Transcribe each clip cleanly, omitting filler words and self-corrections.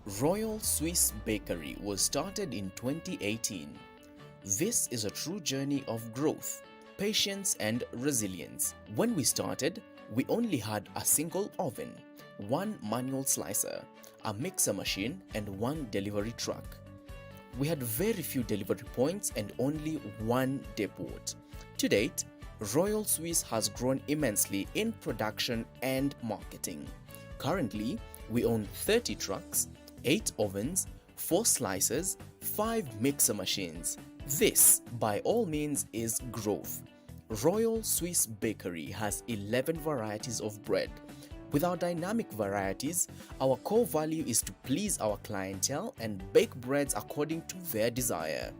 Royal Swiss Bakery was started in 2018. This is a true journey of growth, patience and resilience. When we started, we only had a single oven, one manual slicer, a mixer machine and one delivery truck. We had very few delivery points and only one depot. To date, Royal Swiss has grown immensely in production and marketing. Currently, we own 30 trucks, 8 ovens, 4 slicers, 5 mixer machines. This, by all means, is growth. Royal Swiss Bakery has 11 varieties of bread. With our dynamic varieties, our core value is to please our clientele and bake breads according to their desire.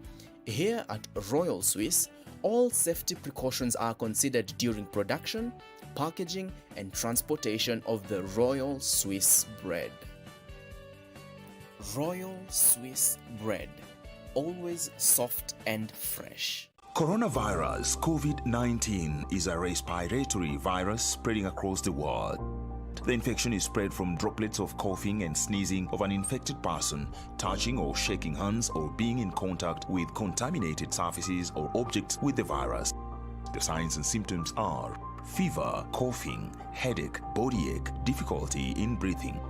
Here at Royal Swiss, all safety precautions are considered during production, packaging, and transportation of the Royal Swiss bread. Royal Swiss bread, always soft and fresh. Coronavirus COVID-19 is a respiratory virus spreading across the world. The infection is spread from droplets of coughing and sneezing of an infected person, touching or shaking hands or being in contact with contaminated surfaces or objects with the virus. The signs and symptoms are fever, coughing, headache, body ache, difficulty in breathing.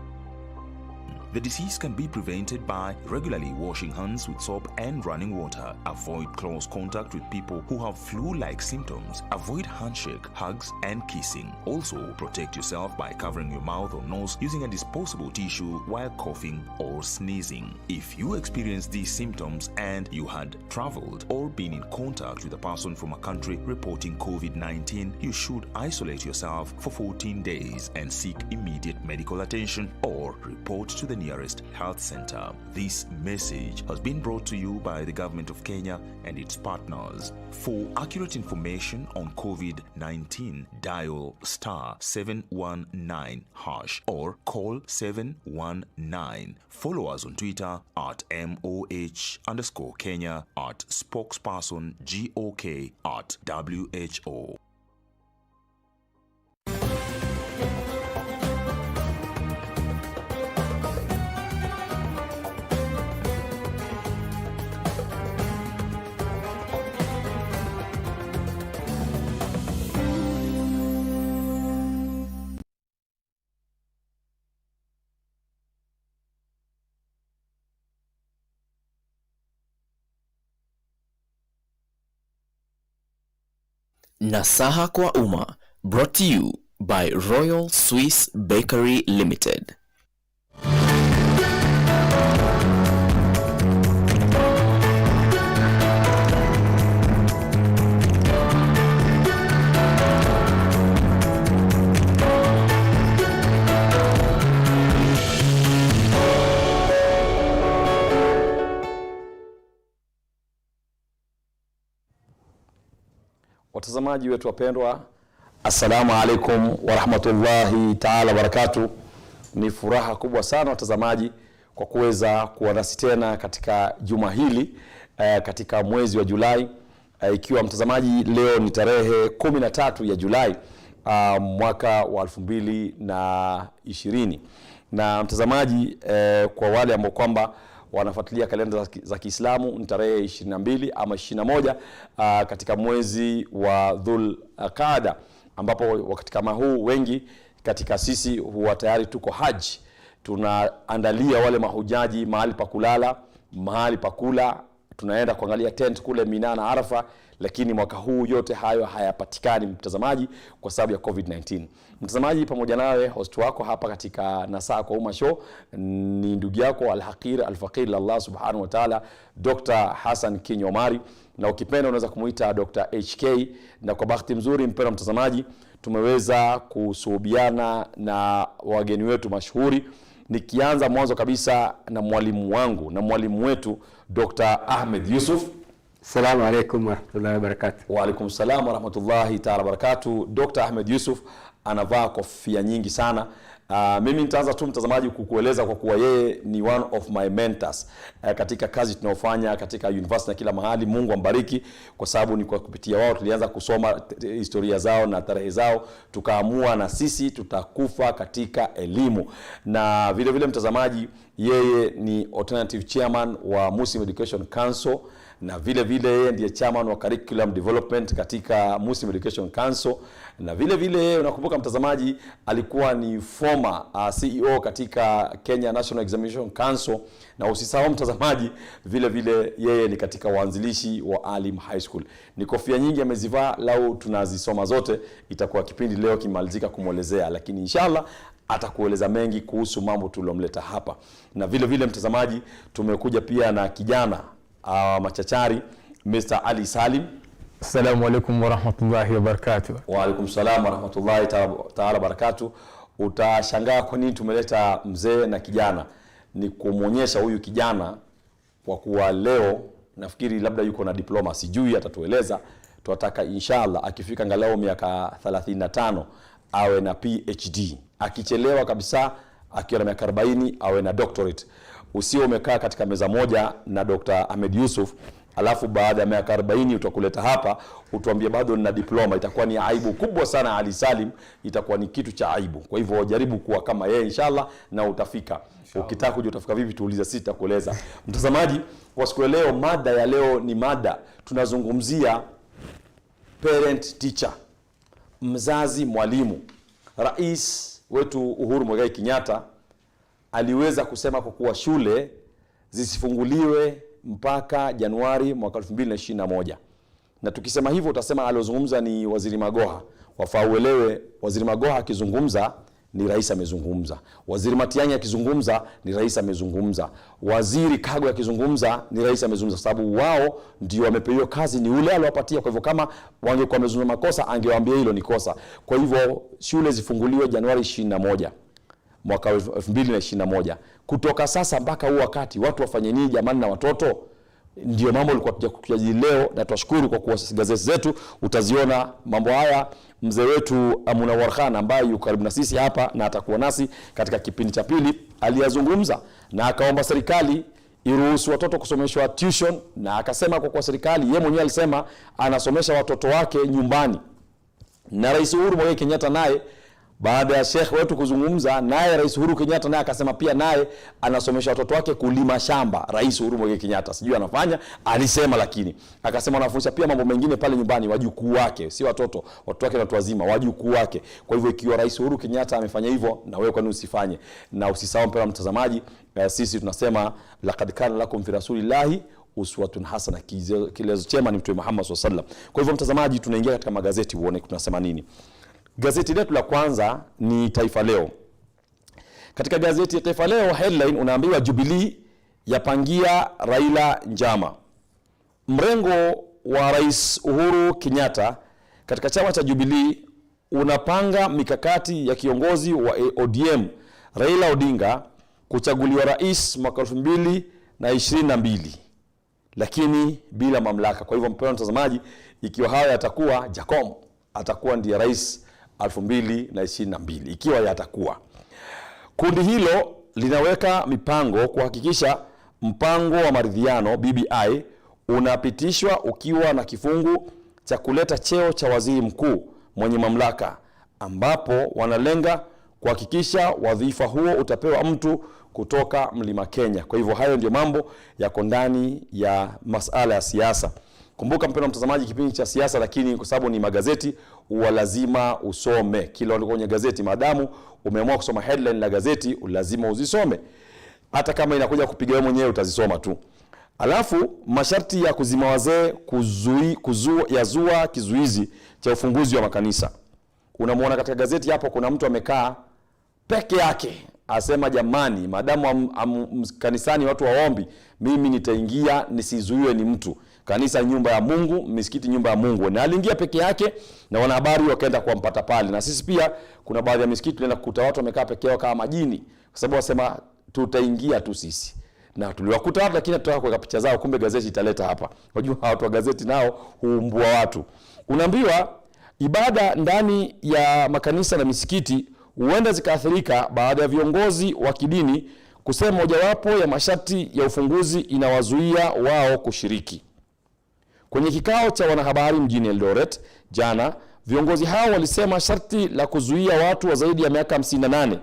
The disease can be prevented by regularly washing hands with soap and running water. Avoid close contact with people who have flu-like symptoms. Avoid handshake, hugs, and kissing. Also, protect yourself by covering your mouth or nose using a disposable tissue while coughing or sneezing. If you experience these symptoms and you had traveled or been in contact with a person from a country reporting COVID-19, you should isolate yourself for 14 days and seek immediate medical attention or report to the nearest health center. This message has been brought to you by the government of Kenya and its partners. For accurate information on COVID-19, dial *719# or call 719. Follow us on Twitter at MOH_Kenya, at spokesperson GOK, at WHO. Nasaha kwa Umma, brought to you by Royal Swiss Bakery Limited. Watazamaji wetu wapendwa, assalamu alaikum wa rahmatullahi ta'ala wa barakatuh. Ni furaha kubwa sana watazamaji kwa kuweza kuwa nasi tena katika juma hili katika mwezi wa Julai, ikiwa mtazamaji leo ni tarehe 13 ya Julai mwaka wa 2020. Na mtazamaji, kwa wale ambao kwamba wanafuatilia kalenda za Kiislamu, ni tarehe 22 ama 21 katika mwezi wa Dhul Qa'da, ambapo wakati kama huu wengi katika sisi huwa tayari tuko haji. Tunaandalia wale mahujaji mahali pa kulala, mahali pa kula, tunaenda kuangalia tent kule Mina na Arafa, lakini mwaka huu yote hayo hayapatikani mtazamaji kwa sababu ya COVID-19. Mtazamaji, pamoja nawe host wako hapa katika Nasaha kwa Umma show ni ndugu yako al-Haqir al-Faqir Allah subhanahu wa ta'ala, Dr. Hassan Kinyomari, na ukipenda unaweza kumuita Dr. HK. Na kwa bahati mzuri mpendwa mtazamaji, tumeweza kusuhubiana na wageni wetu mashuhuri, nikianza mwanzo kabisa na mwalimu wangu na mwalimu wetu Dr. Ahmed Yusuf. Assalamu alaikum wa rahmatullahi wa barakatuh. Wa alaikum salam wa rahmatullahi ta'ala wa barakatuh. Dr. Ahmed Yusuf anavaa kofia nyingi sana, Mimi nitaanza tu mtazamaji kukueleza kwa kuwa yeye ni one of my mentors katika kazi tunayofanya katika university na kila mahali. Mungu ambariki, kwa sababu ni kwa kupitia wao tulianza kusoma historia zao na tarehe zao, tukaamua na sisi tutakufa katika elimu. Na vile vile mtazamaji, yeye ni alternative chairman wa Muslim Education Council, na vile vile yeye ndiye chairman wa curriculum development katika Muslim Education Council, na vile vile unakumbuka mtazamaji alikuwa ni former CEO katika Kenya National Examination Council, na usisahau mtazamaji vile vile yeye ni katika waanzilishi wa Alim High School. Ni kofia nyingi amezivaa, lau tunazisoma zote itakuwa kipindi leo kimalizika kumuelezea, lakini inshallah atakueleza mengi kuhusu mambo tulomleta hapa. Na vile vile mtazamaji tumekuja pia na kijana machachari Mr. Ali Salim. Assalamu alaikum wa rahmatullahi wa barakatuh. Wa alaikum salam wa rahmatullahi ta'ala barakatuh. Utashangaa kwa nini tumeleta mzee na kijana. Ni kumuonyesha huyu kijana kwa kuwa leo nafikiri labda yuko na diploma, sijui atatueleza. Tunataka inshallah akifika angalau miaka 35 awe na PhD. Akichelewa kabisa akiwa na miaka 40 awe na doctorate. Usio umekaa katika meza moja na Dr. Ahmed Yusuf alafu baada ya miaka 40 utakuleta hapa utuambie bado nina diploma, itakuwa ni aibu kubwa sana. Ali Salim, itakuwa ni kitu cha aibu. Kwa hivyo jaribu kuwa kama yeye inshallah na utafika. Ukitaka kuja utafika vipi tuulize, sisi tutakueleza. Mtazamaji, kwa siku leo mada ya leo ni mada tunazungumzia parent teacher, mzazi mwalimu. Rais wetu Uhuru Muigai Kenyatta aliweza kusema kwa kuwa shule zisifunguliwe mpaka Januari mwaka 2021. Na tukisema hivyo utasema aliozungumza ni Waziri Magoha. Wafaa uelewe, Waziri Magoha akizungumza ni rais amezungumza. Waziri Matiang'i akizungumza ni rais amezungumza. Waziri Kagwe akizungumza ni rais amezungumza, sababu wao ndio wamepewa kazi, ni ule aliyowapatia. Kwa hivyo kama wangekuwa wamezungumza makosa angewaambia hilo ni kosa. Kwa hivyo shule zifunguliwe Januari 21 mwaka 2021. Kutoka sasa mpaka huo wakati watu wafanye nini jamani na watoto? Ndio mambo tulikuwa tukijadili leo, na tunashukuru kwa kuwa gazeti zetu utaziona mambo haya. Mzee wetu Munawar Khan ambaye yuko karibu na sisi hapa na atakuwa nasi katika kipindi cha pili aliyazungumza, na akaomba serikali iruhusu watoto kusomeshwa tuition, na akasema kwa kuwa serikali yeye mwenyewe alisema anasomesha watoto wake nyumbani. Na Rais Uhuru Muigai Kenyatta naye baada ya Sheikh wetu kuzungumza, naye Rais Uhuru Kenyatta naye akasema pia naye anasomesha watoto wake kulima shamba. Rais Uhuru Muigai Kenyatta sijui anafanya, alisema, lakini akasema anafundisha pia mambo mengine pale nyumbani wajukuu wake, si watoto wake na watu wazima, wajukuu wake. Kwa hivyo ikiwa Rais Uhuru Kenyatta amefanya hivyo, na wewe kwa nini usifanye? Na usisahau mpendwa mtazamaji, sisi tunasema laqad kana lakum fi rasulillahi uswatun hasana, kielezo chema ni Mtume Muhammad sallallahu alaihi wasallam. Kwa hivyo mtazamaji, tunaingia katika magazeti uone tunasema nini. Gazeti letu la kwanza ni Taifa Leo. Katika gazeti ya Taifa Leo headline unaambiwa Jubilee yapangia Raila njama. Mrengo wa Rais Uhuru Kenyatta katika chama cha Jubilee unapanga mikakati ya kiongozi wa ODM Raila Odinga kuchaguliwa rais mwaka 2022 lakini bila mamlaka. Kwa hivyo mpendwa mtazamaji, ikiwa haya yatakuwa, Jacom atakuwa ndiye rais 2022 ikiwa yatakuwa. Kundi hilo linaweka mipango kuhakikisha mpango wa maridhiano BBI unapitishwa ukiwa na kifungu cha kuleta cheo cha waziri mkuu mwenye mamlaka, ambapo wanalenga kuhakikisha wadhifa huo utapewa mtu kutoka Mlima Kenya. Kwa hivyo hayo ndio mambo yako ndani ya masuala ya siasa. Kumbuka mpendwa mtazamaji, kipindi cha siasa, lakini kwa sababu ni magazeti huwa lazima usome kila kwenye gazeti. Maadamu umeamua kusoma headline la gazeti lazima uzisome, hata kama inakuja kupiga wewe mwenyewe utazisoma tu. Alafu masharti ya kuzima wazee yazua kizuizi cha ufunguzi wa makanisa. Unamuona katika gazeti hapo kuna mtu amekaa peke yake asema jamani, maadamu kanisani watu waombi, mimi nitaingia nisizuiwe ni mtu. Kanisa nyumba ya Mungu, misikiti nyumba ya Mungu. Na aliingia peke yake na wanahabari wakaenda kumpata pale. Na sisi pia kuna baadhi ya misikiti tunaenda kukuta watu wamekaa peke yao kama majini, kwa sababu wasema tutaingia tu sisi. Na tuliwakuta watu lakini tutaka kuweka picha zao, kumbe gazeti italeta hapa. Unajua watu wa gazeti nao huumbua watu. Unaambiwa ibada ndani ya makanisa na misikiti huenda zikaathirika baada ya viongozi wa kidini kusema mojawapo ya masharti ya ufunguzi inawazuia wao kushiriki. Kwenye kikao cha wanahabari mjini Eldoret jana, viongozi hao walisema sharti la kuzuia watu wa zaidi ya miaka 58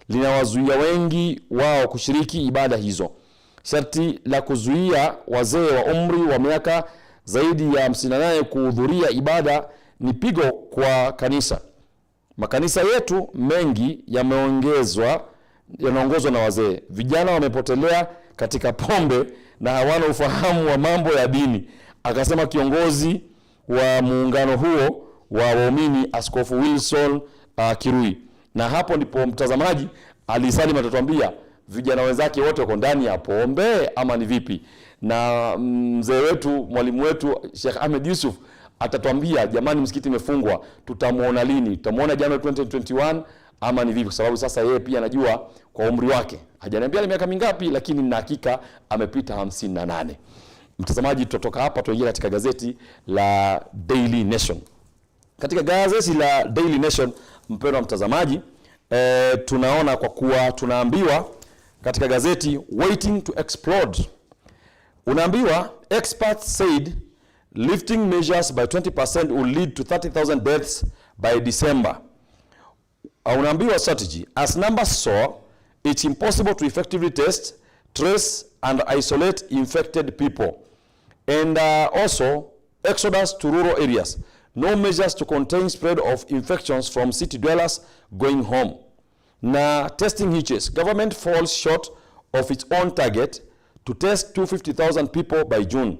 linawazuia wengi wao kushiriki ibada hizo. Sharti la kuzuia wazee wa umri wa miaka zaidi ya 58 kuhudhuria ibada ni pigo kwa kanisa. Makanisa yetu mengi yanaongozwa na wazee. Vijana wamepotelea katika pombe na hawana ufahamu wa mambo ya dini, akasema kiongozi wa muungano huo wa waumini Askofu Wilson Kirui. Na hapo ndipo mtazamaji Alisalim atatuambia vijana wenzake wote wako ndani ya pombe ama ni vipi, na mzee wetu, mwalimu wetu Sheikh Ahmed Yusuf atatuambia jamani, msikiti imefungwa, tutamuona lini? Tutamuona January 2021 ama ni vipi? Kwa sababu sasa yeye pia anajua kwa umri wake, hajaniambia ni miaka mingapi, lakini na hakika amepita 58. Mtazamaji, tutoka hapa tuingie katika gazeti la Daily Nation. Katika gazeti la Daily Nation, mpendwa mtazamaji, tunaona kwa kuwa tunaambiwa katika gazeti waiting to explode. Unaambiwa experts said lifting measures by 20% will lead to 30,000 deaths by December. Unaambiwa strategy as numbers soar, it's impossible to effectively test, trace and isolate infected people. And also exodus to rural areas. No measures to contain spread of infections from city dwellers going home. Na testing hitches. Government falls short of its own target to test 250,000 people by June.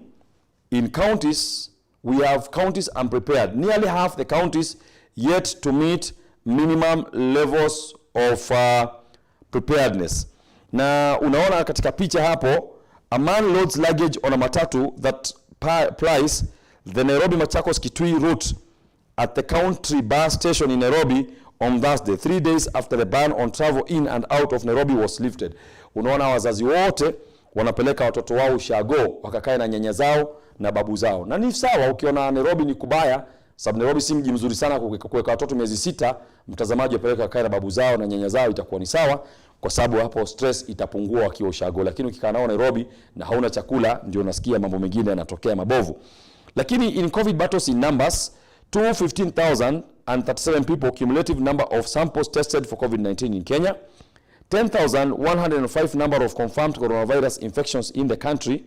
In counties, we have counties unprepared. Nearly half the counties yet to meet minimum levels of preparedness. Na unaona katika picha hapo, a man loads luggage on a matatu that plies the Nairobi-Machakos Kitui route at the country bus station in Nairobi on Thursday, 3 days after the ban on travel in and out of Nairobi was lifted. Unaona wazazi wote wanapeleka watoto wao ushago wakakae na nyanya zao na babu zao. Na ni sawa, ukiona Nairobi ni kubaya, sababu Nairobi si mji mzuri sana kuweka watoto miezi 6, mtazamaji wapeleka wakae na babu zao na nyanya zao, itakuwa ni sawa, kwa sababu hapo stress itapungua wakiwa ushago. Lakini ukikaa nao Nairobi na hauna chakula, ndio unasikia mambo mengine yanatokea mabovu. Lakini in COVID battles in numbers, 215,037 people cumulative number of samples tested for COVID-19 in Kenya, 10,105 number of confirmed coronavirus infections in the country,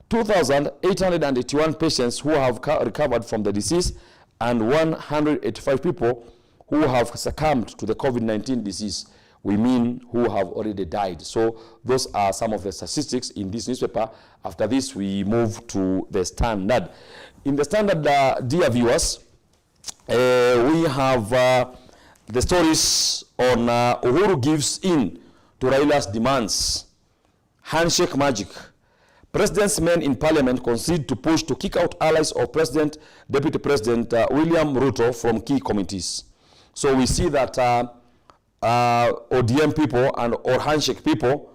2,881 patients who have recovered from the disease, and 185 people who have succumbed to the COVID-19 disease. We mean who have already died. So those are some of the statistics in this newspaper. After this, we move to the Standard. In the Standard, dear viewers, we have the stories on Uhuru gives in to Raila's demands. Handshake magic. President's men in parliament concede to push to kick out allies of Deputy President William Ruto from key committees. So we see that ODM people or handshake people,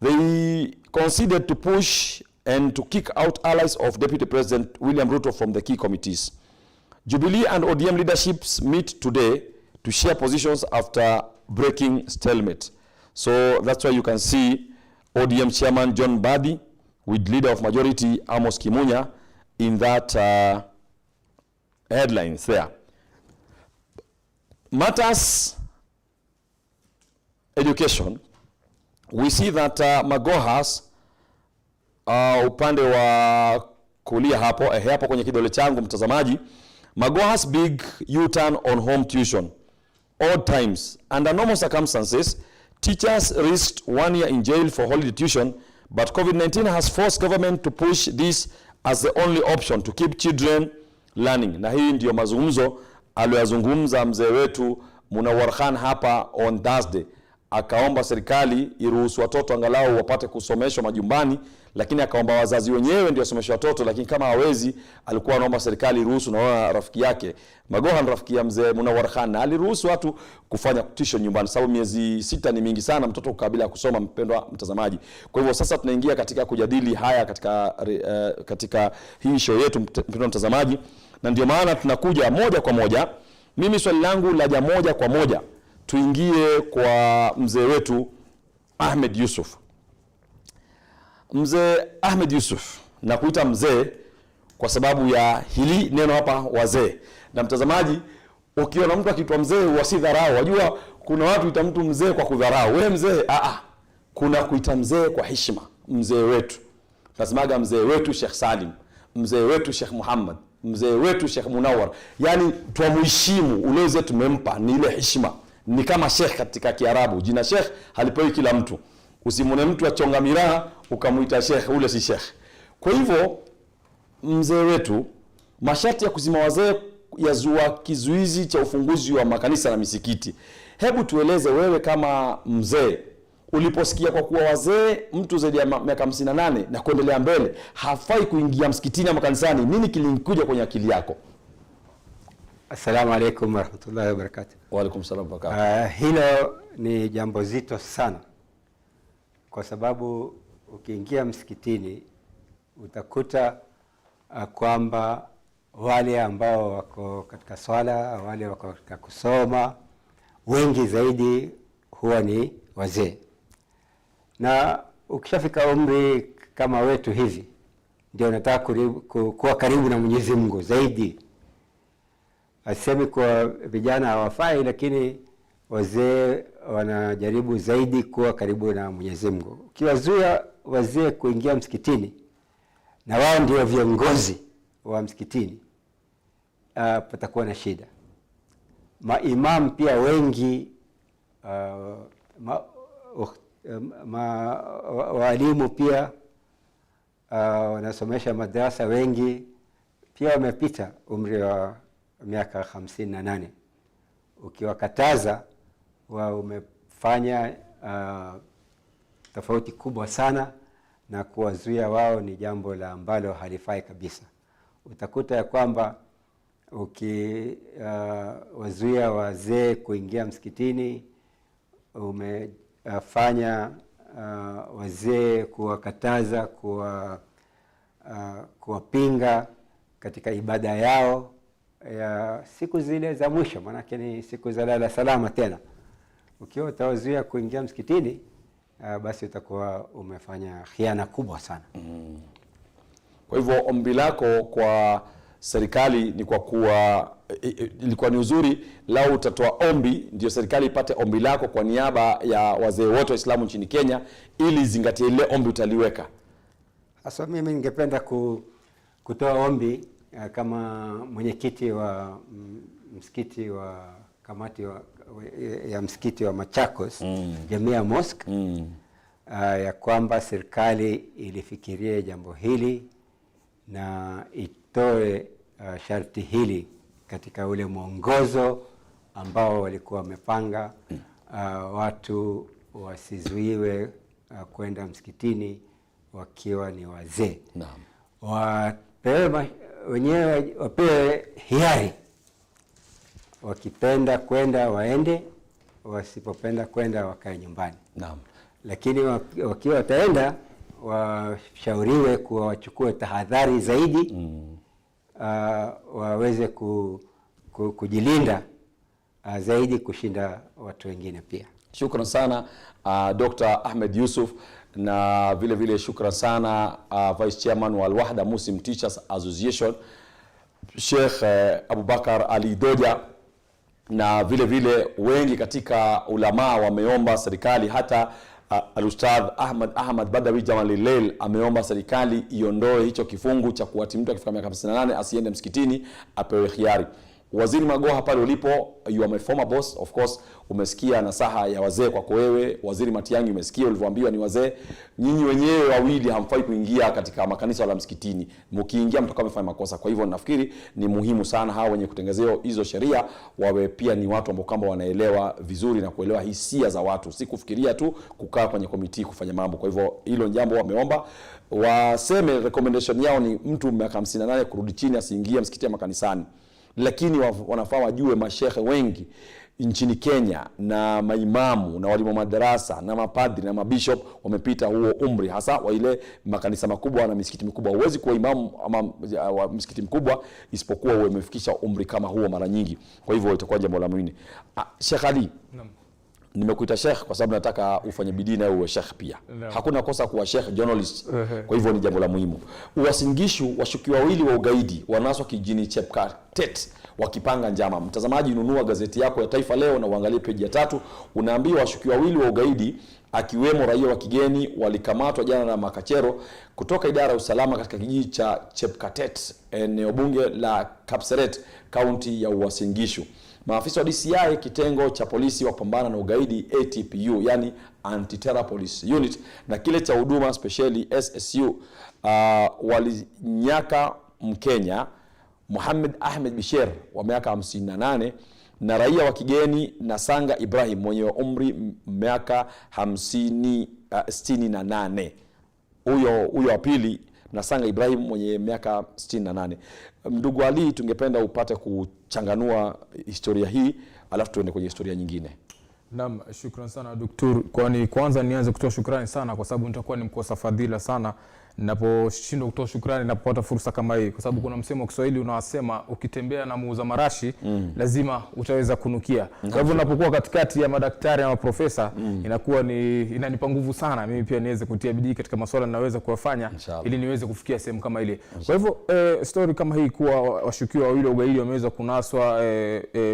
they conceded to push and to kick out allies of Deputy President William Ruto from the key committees. Jubilee and ODM leaderships meet today to share positions after breaking stalemate. So that's why you can see ODM chairman John Badi with leader of majority Amos Kimunya in that headlines there. Matters education, we see that Magohas upande wa kulia hapo kwenye kidole changu mtazamaji, Magohas big U-turn on home tuition. Odd times. Under normal circumstances, teachers risked 1 year in jail for holiday tuition, but COVID-19 has forced government to push this as the only option to keep children learning. Na hii ndio mazungumzo aliyozungumza mzee wetu Munawar Khan hapa on Thursday. Akaomba serikali iruhusu watoto angalau wapate kusomeshwa majumbani, lakini akaomba wazazi wenyewe ndio wasomeshe watoto, lakini kama hawezi alikuwa anaomba serikali iruhusu. Naona rafiki yake Magohan, rafiki ya mzee Munawar Khan, aliruhusu watu kufanya tuition nyumbani, sababu miezi 6 ni mingi sana mtoto kabla ya kusoma, mpendwa mtazamaji. Kwa hivyo sasa tunaingia katika kujadili haya katika hii show yetu, mpendwa mtazamaji, na ndio maana tunakuja moja kwa moja. Mimi swali langu la moja kwa moja, tuingie kwa mzee wetu Ahmed Yusuf. Mzee Ahmed Yusuf, na kuita mzee kwa sababu ya hili neno hapa wazee. Na mtazamaji, ukiona mtu akitwa mzee wasidharau. Wajua kuna watu huita mtu mzee kwa kudharau. Wewe mzee, kuna kuita mzee kwa heshima. Mzee wetu, nasemaga mzee wetu Sheikh Salim, mzee wetu Sheikh Muhammad, mzee wetu Sheikh Munawar. Yani tuamheshimu, ule mzee tumempa ni ile heshima. Ni kama Sheikh katika Kiarabu. Jina Sheikh halipewi kila mtu. Usimwone mtu achonga miraha ukamuita Sheikh, ule si Sheikh. Kwa hivyo mzee wetu, masharti ya kuzima wazee yazua kizuizi cha ufunguzi wa makanisa na misikiti. Hebu tueleze wewe kama mzee, uliposikia kwa kuwa wazee mtu zaidi ya miaka 58 na kuendelea mbele hafai kuingia msikitini ama kanisani, nini kilikuja kwenye akili yako? Assalamu alaikum warahmatullahi wabarakatuh. Wa alaikum salam wa barakatuh. Hilo ni jambo zito sana, kwa sababu ukiingia msikitini utakuta kwamba wale ambao wako katika swala, wale wako katika kusoma, wengi zaidi huwa ni wazee. Na ukishafika umri kama wetu hivi, ndio unataka kuwa karibu na Mwenyezi Mungu zaidi. Asemi kwa vijana hawafai, lakini wazee wanajaribu zaidi kuwa karibu na Mwenyezi Mungu. Ukiwazuia wazee kuingia msikitini, na wao ndio viongozi wa msikitini, patakuwa na shida. Maimam pia wengi, walimu pia wanasomesha madrasa, wengi pia wamepita umri wa miaka 58. Ukiwakataza wao umefanya tofauti kubwa sana, na kuwazuia wao ni jambo la ambalo halifai kabisa. Utakuta ya kwamba ukiwazuia wazee kuingia msikitini, umefanya wazee kuwakataza, kuwapinga katika ibada yao ya siku zile za mwisho, maana ni siku za lala salama tena. Ukiwa utawazuia kuingia msikitini, basi utakuwa umefanya khiana kubwa sana. Kwa hivyo ombi lako kwa serikali ni kwa kuwa ilikuwa ni uzuri lao utatoa ombi ndio serikali ipate ombi lako kwa niaba ya wazee wote wa Islamu nchini Kenya, ili zingatie ile ombi utaliweka. Hasa mimi ningependa kutoa ombi kama mwenyekiti wa msikiti wa kamati ya msikiti wa Machakos, Jamia Mosque, ya kwamba serikali ilifikirie jambo hili na itoe sharti hili katika ule mwongozo ambao walikuwa wamepanga, watu wasizuiwe kwenda msikitini wakiwa ni wazee. Naam. Wenyewe wapewe hiari, wakipenda kwenda waende, wasipopenda kwenda wakae nyumbani. Naam. Lakini wakiwa wataenda, washauriwe kuwa wachukue tahadhari zaidi, waweze kujilinda zaidi kushinda watu wengine pia. Shukran sana Dr. Ahmed Yusuf, na vile vile shukran sana Vice Chairman wa Al-Wahda Muslim Teachers Association Sheikh Abubakar Ali Doja, na vile vile wengi katika ulama wameomba serikali, hata Al-Ustadh Ahmad Badawi Jamalil ameomba serikali iondoe hicho kifungu cha kuati mtu akifika miaka 58 asiende msikitini, apewe khiari. Waziri Magoha, pale ulipo, you are my former boss, of course, umesikia nasaha ya wazee kwako wewe. Waziri Matiang'i, umesikia ulivyoambiwa ni wazee. Nyinyi wenyewe wawili hamfai kuingia katika makanisa wala msikitini. Mkiingia mtakuwa mmefanya makosa. Kwa hivyo nafikiri ni muhimu sana hao wenye kutengezea hizo sheria wawe pia ni watu ambao kama wanaelewa vizuri na kuelewa hisia za watu, si kufikiria tu kukaa kwenye komiti kufanya mambo. Kwa hivyo hilo jambo wameomba. Waseme recommendation yao ni mtu miaka 58 kurudi chini asiingie msikitini makanisani. Lakini wanafaa wajue mashehe wengi nchini Kenya na maimamu na walimu madarasa na mapadri na mabishop wamepita huo umri, hasa wa ile makanisa makubwa na misikiti mikubwa. Huwezi kuwa imamu ama wa msikiti mkubwa isipokuwa umefikisha umri kama huo mara nyingi. Kwa hivyo itakuwa jambo la muhimu. Sheikh Ali, Nimekuita sheikh kwa sababu nataka ufanye bidii na uwe sheikh pia. Hakuna kosa kuwa sheikh journalist. Kwa hivyo ni jambo la muhimu. Uasin Gishu, washukiwa wawili wa ugaidi wanaswa kijini Chepkatet wakipanga njama. Mtazamaji, nunua gazeti yako ya Taifa Leo na uangalie peji ya 3. Unaambiwa washukiwa wawili wa ugaidi akiwemo raia wa kigeni walikamatwa jana na makachero kutoka idara ya usalama katika kijiji cha Chepkatet, eneo bunge la Kapseret, kaunti ya Uasin Gishu. Maafisa wa DCI kitengo cha polisi wa kupambana na ugaidi ATPU, yani Anti-Terror Police Unit, na kile cha huduma speciali SSU walinyaka Mkenya Mohamed Ahmed Bisher wa miaka 58 na raia wa kigeni Nasaha Ibrahim mwenye umri miaka 68. Huyo wa pili Nasaha Ibrahim mwenye miaka 68. Ndugu Ali, tungependa upate kuchanganua historia hii alafu tuende kwenye historia nyingine. Naam, shukrani sana Daktari. Kwani kwanza nianze kutoa shukrani sana kwa sababu nitakuwa ni mkosa fadhila sana ninaposhindwa kutoa shukrani ninapopata fursa kama hii, kwa sababu kuna msemo wa Kiswahili unasema ukitembea na muuza marashi lazima utaweza kunukia. Kwa hivyo unapokuwa katikati ya madaktari na maprofesa inakuwa inanipa nguvu sana mimi pia niweze kutia bidii katika masuala ninaweza kuyafanya ili niweze kufikia sehemu kama ile. Kwa hivyo story kama hii kuwa washukiwa wawili wa ugaidi wameweza kunaswa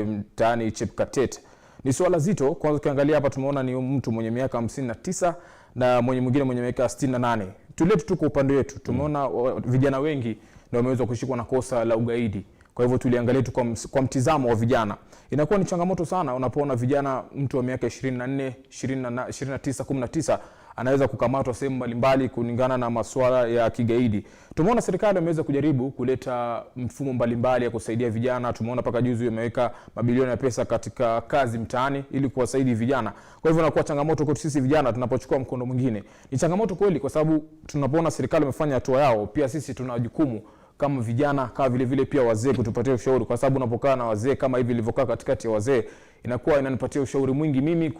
mtaani Chepkatet ni swala zito. Kwanza ukiangalia hapa tumeona ni mtu mwenye miaka 59 na mwingine mwenye miaka 68. Tuletu tuko upande wetu. Tumeona vijana wengi ndio wameweza kushikwa na kosa la ugaidi. Kwa hivyo tuliangalia tu kwa mtizamo wa vijana. Inakuwa ni changamoto sana unapoona vijana, mtu wa miaka 24, 29, 19 anaweza kukamatwa sehemu mbalimbali kulingana na masuala ya kigaidi. Tumeona serikali imeweza kujaribu kuleta mfumo mbalimbali ya kusaidia vijana. Tumeona paka juzi imeweka mabilioni ya pesa katika kazi mtaani ili kuwasaidia vijana. Kwa hivyo inakuwa changamoto kwa sisi vijana tunapochukua mkondo mwingine. Ni changamoto kweli kwa sababu tunapoona serikali imefanya hatua yao, pia sisi tuna jukumu kama vijana, kama vile vile pia wazee kutupatia ushauri, kwa sababu unapokaa na wazee kama hivi ilivyokaa katikati ya wazee inakuwa inanipatia ushauri mwingi mimi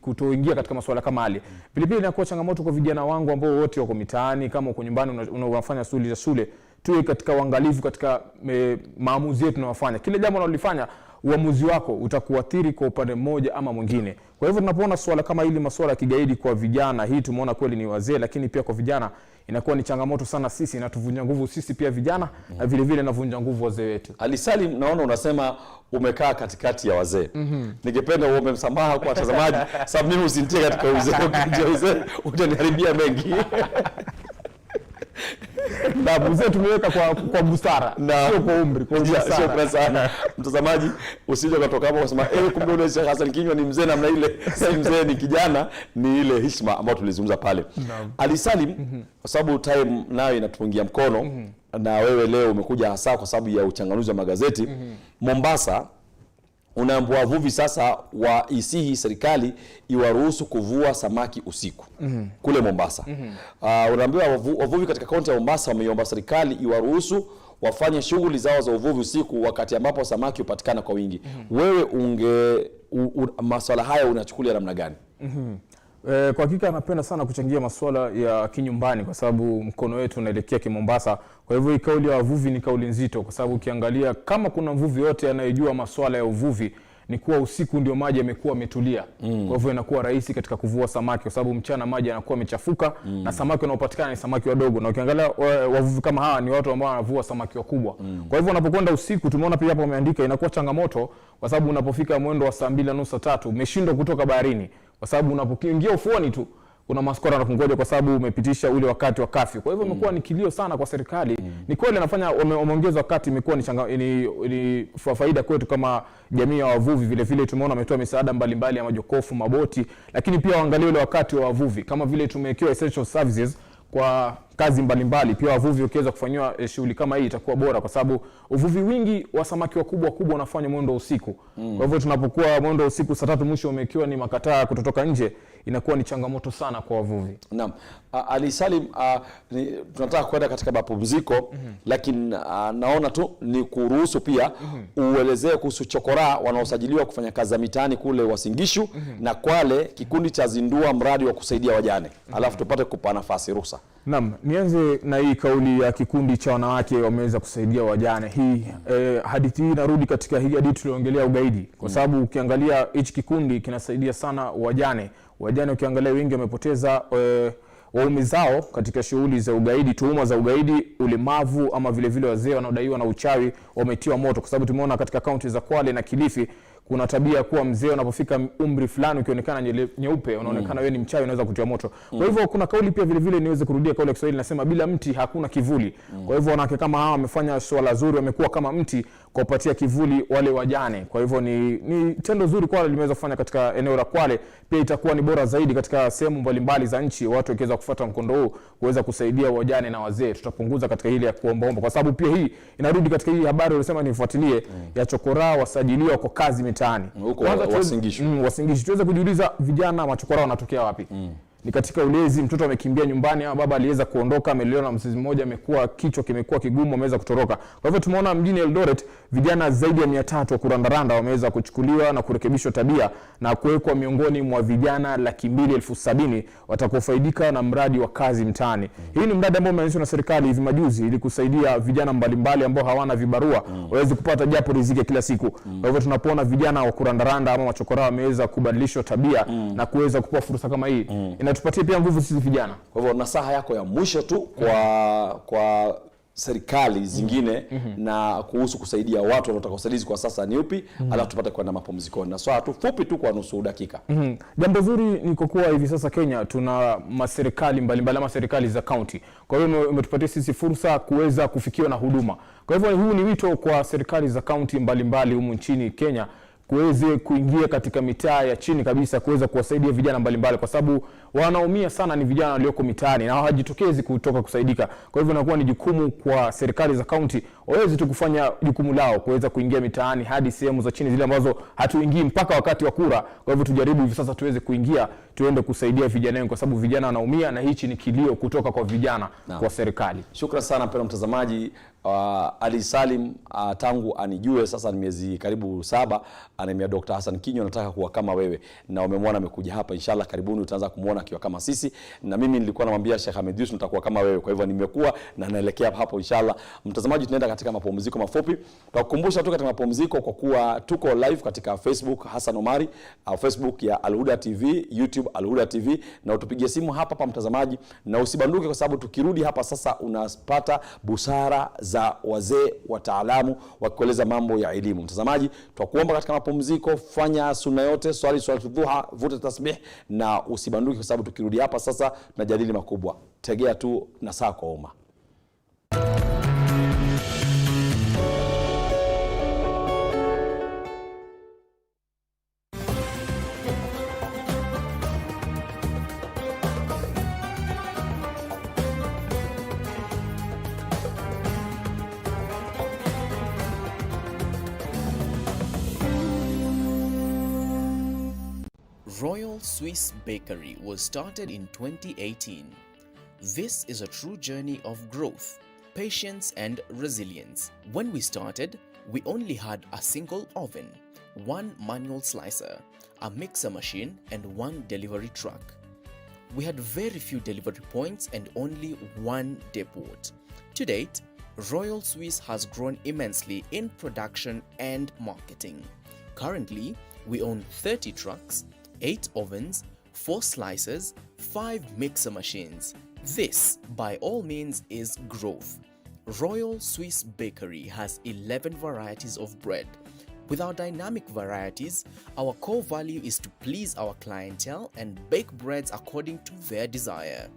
kutoingia katika masuala kama hali. Vile vile inakuwa changamoto kwa vijana wangu ambao wote wako mitaani, kama uko nyumbani unafanya shughuli za shule, tuwe katika uangalifu katika maamuzi yetu tunayofanya. Kile jambo unalofanya uamuzi wako utakuathiri kwa upande mmoja ama mwingine. Kwa hivyo tunapoona swala kama hili, masuala ya kigaidi kwa vijana, hii tumeona kweli ni wazee, lakini pia kwa vijana inakuwa ni changamoto sana sisi, inatuvunja nguvu sisi pia vijana na vile vile inavunja nguvu wazee wetu. Ali Salim, naona unasema umekaa katikati ya wazee. Ningependa uombe msamaha kwa watazamaji sababu mimi usinitie katika uzee, utaniharibia mengi. Na mzee tumeweka kwa busara, sio kwa umri, kwa busara. Shukrani sana. Mtazamaji, usije kutoka hapo kusema kumbe ule Sheikh Hassan Kinywa ni mzee namna ile. Si mzee, ni kijana, ni ile heshima ambayo tulizungumza pale. Ali Salim, kwa sababu time nayo inatupungia mkono na wewe leo umekuja hasa kwa sababu ya uchanganuzi wa magazeti. Mombasa unaambiwa wavuvi sasa isihi serikali iwaruhusu kuvua samaki usiku kule Mombasa. Unaambiwa wavuvi katika kaunti ya Mombasa wameiomba serikali iwaruhusu wafanye shughuli zao za uvuvi usiku wakati ambapo samaki hupatikana kwa wingi. Wewe masuala haya unachukulia namna gani? Kwa hakika napenda sana kuchangia masuala ya kinyumbani kwa sababu mkono wetu unaelekea Mombasa. Kwa hivyo hii kauli ya wavuvi ni kauli nzito kwa sababu ukiangalia kama kuna mvuvi yote anayejua masuala ya uvuvi ni kuwa usiku ndio maji yamekuwa yametulia. Kwa hivyo inakuwa rahisi katika kuvua samaki kwa sababu mchana maji yanakuwa yamechafuka na samaki wanaopatikana ni samaki wadogo. Na ukiangalia wavuvi kama hawa ni watu ambao wanavua samaki wakubwa. Kwa hivyo unapokwenda usiku, tumeona pia hapa wameandika inakuwa changamoto kwa sababu unapofika mwendo wa saa 2:30 3 umeshindwa kutoka baharini kwa sababu unapokiingia ufuoni tu kuna maskora na kungoja kwa sababu umepitisha ule wakati wa kafyu. Kwa hivyo imekuwa ni kilio sana kwa serikali. Ni kweli anafanya wameongeza wakati, imekuwa ni faida kwetu kama jamii ya wavuvi. Vile vile tumeona ametoa misaada mbalimbali ya majokofu, maboti, lakini pia waangalie ule wakati wa wavuvi. Kama vile tumewekewa essential services kwa kazi mbalimbali, pia wavuvi wakiweza kufanywa shughuli kama hii itakuwa bora kwa sababu uvuvi wingi wa samaki wakubwa unafanywa mwendo usiku. Kwa hivyo tunapokuwa mwendo usiku saa 3 mwisho umekiwa ni makataa kutotoka nje, inakuwa ni changamoto sana kwa wavuvi. Naam. Ali Salim, tunataka kwenda katika mapumziko lakini naona tu ni kuruhusu pia uelezee kuhusu chokora wanaosajiliwa kufanya kazi za mitaani kule Uasin Gishu na Kwale, kikundi cha zindua mradi wa kusaidia wajane. Alafu tupate kupa nafasi ruhusa. Naam, Nianze na hii kauli ya kikundi cha wanawake wameweza kusaidia wajane. Hii hadithi hii inarudi katika hii hadithi tuliongelea ugaidi. Kwa sababu ukiangalia hichi kikundi kinasaidia sana wajane. Wajane ukiangalia wengi wamepoteza waume zao katika shughuli za ugaidi, tuhuma za ugaidi, ulemavu, ama vile vile wazee wanaodaiwa na uchawi wametiwa moto. Kwa sababu tumeona katika kaunti za Kwale na Kilifi kuna tabia kuwa mzee unapofika umri fulani ukionekana nyeupe unaonekana wewe ni mchawi, unaweza kutiwa moto. Kwa hivyo kuna kauli pia vile vile niweze kurudia kauli ya Kiswahili nasema bila mti hakuna kivuli. Kwa hivyo wanawake kama hawa wamefanya swala zuri, wamekuwa kama mti kwa kupatia kivuli wale wajane. Kwa hivyo ni tendo zuri kwa wale limeweza kufanya katika eneo la Kwale. Pia itakuwa ni bora zaidi katika sehemu mbalimbali za nchi watu wakiweza kufuata mkondo huu kuweza kusaidia wajane na wazee. Tutapunguza katika hili ya kuombaomba, kwa sababu pia hii inarudi katika hii habari ulisema nifuatilie ya chokora wasajiliwa kwa kazi mitaani. Huko Wasingishu. Tuweze kujiuliza vijana machokora wanatokea wapi? Ni katika ulezi, mtoto amekimbia nyumbani au baba aliweza kuondoka, amelelewa na mzazi mmoja, amekuwa kichwa kimekuwa kigumu, ameweza kutoroka. Kwa hivyo tumeona mjini Eldoret vijana zaidi ya 300 wa kurandaranda wameweza kuchukuliwa na kurekebishwa tabia na kuwekwa miongoni mwa vijana 270,000 watakaofaidika na mradi wa kazi mtaani. Hii ni mradi ambao umeanzishwa na serikali hivi majuzi ili kusaidia vijana mbalimbali ambao hawana vibarua waweze kupata japo riziki kila siku. Kwa hivyo tunapoona vijana wa kurandaranda ama machokora wameweza kubadilishwa tabia na kuweza kupewa fursa kama hii, inatupatia pia nguvu sisi vijana. Kwa hivyo nasaha yako ya mwisho tu kwa serikali zingine na kuhusu kusaidia watu wanaotaka usaidizi kwa sasa ni upi? Alafu tupate kwenda mapumzikoni. Na swala tu fupi tu kwa nusu dakika. Jambo zuri ni kwa kuwa hivi sasa Kenya tuna maserikali mbalimbali ama serikali za county. Kwa hiyo umetupatia sisi fursa kuweza kufikiwa na huduma. Kwa hivyo huu ni wito kwa serikali za county mbalimbali humu nchini Kenya kuweze kuingia katika mitaa ya chini kabisa kuweza kuwasaidia vijana mbalimbali, kwa sababu wanaumia sana ni vijana walioko mitaani na hawajitokezi kutoka kusaidika. Kwa hivyo inakuwa ni jukumu kwa serikali za county waweze tu kufanya jukumu lao kuweza kuingia mitaani hadi sehemu za chini zile ambazo hatuingii mpaka wakati wa kura. Kwa hivyo tujaribu hivi sasa tuweze kuingia, tuende kusaidia vijana kwa sababu vijana wanaumia na hichi ni kilio kutoka kwa vijana kwa serikali. Shukrani sana mpendwa mtazamaji. Ali Salim tangu anijue sasa ni miezi karibu 7 anamia Dr. Hassan Kinyo, nataka kuwa kama wewe, na umemwona amekuja hapa. Inshallah karibuni utaanza kumuona akiwa kama sisi, na mimi nilikuwa namwambia Sheikh Ahmed Yusuf nitakuwa kama wewe. Kwa hivyo nimekuwa na naelekea hapo inshallah. Mtazamaji, tunaenda katika mapumziko mafupi. Tukukumbusha tu katika mapumziko kwa kuwa tuko live katika Facebook Hassan Omari au Facebook ya Huda TV YouTube Huda TV, na utupigie simu hapa mtazamaji, na usibanduke kwa sababu tukirudi hapa sasa unapata busara za wazee wataalamu wakueleza mambo ya elimu. Mtazamaji, tunakuomba katika mapumziko fanya sunna yote, swali dhuha, vuta tasbih, na usibanduke kwa sababu tukirudi hapa sasa tunajadili makubwa. Tegea tu Nasaha kwa Umma. Royal Swiss Bakery was started in 2018. This is a true journey of growth, patience and resilience. When we started, we only had a single oven, one manual slicer, a mixer machine and one delivery truck. We had very few delivery points and only one depot. To date, Royal Swiss has grown immensely in production and marketing. Currently, we own 30 trucks, 8 ovens, 4 slicers, 5 mixer machines. This, by all means, is growth. Royal Swiss Bakery has 11 varieties of bread. With our dynamic varieties, our core value is to please our clientele and bake breads according to their desire.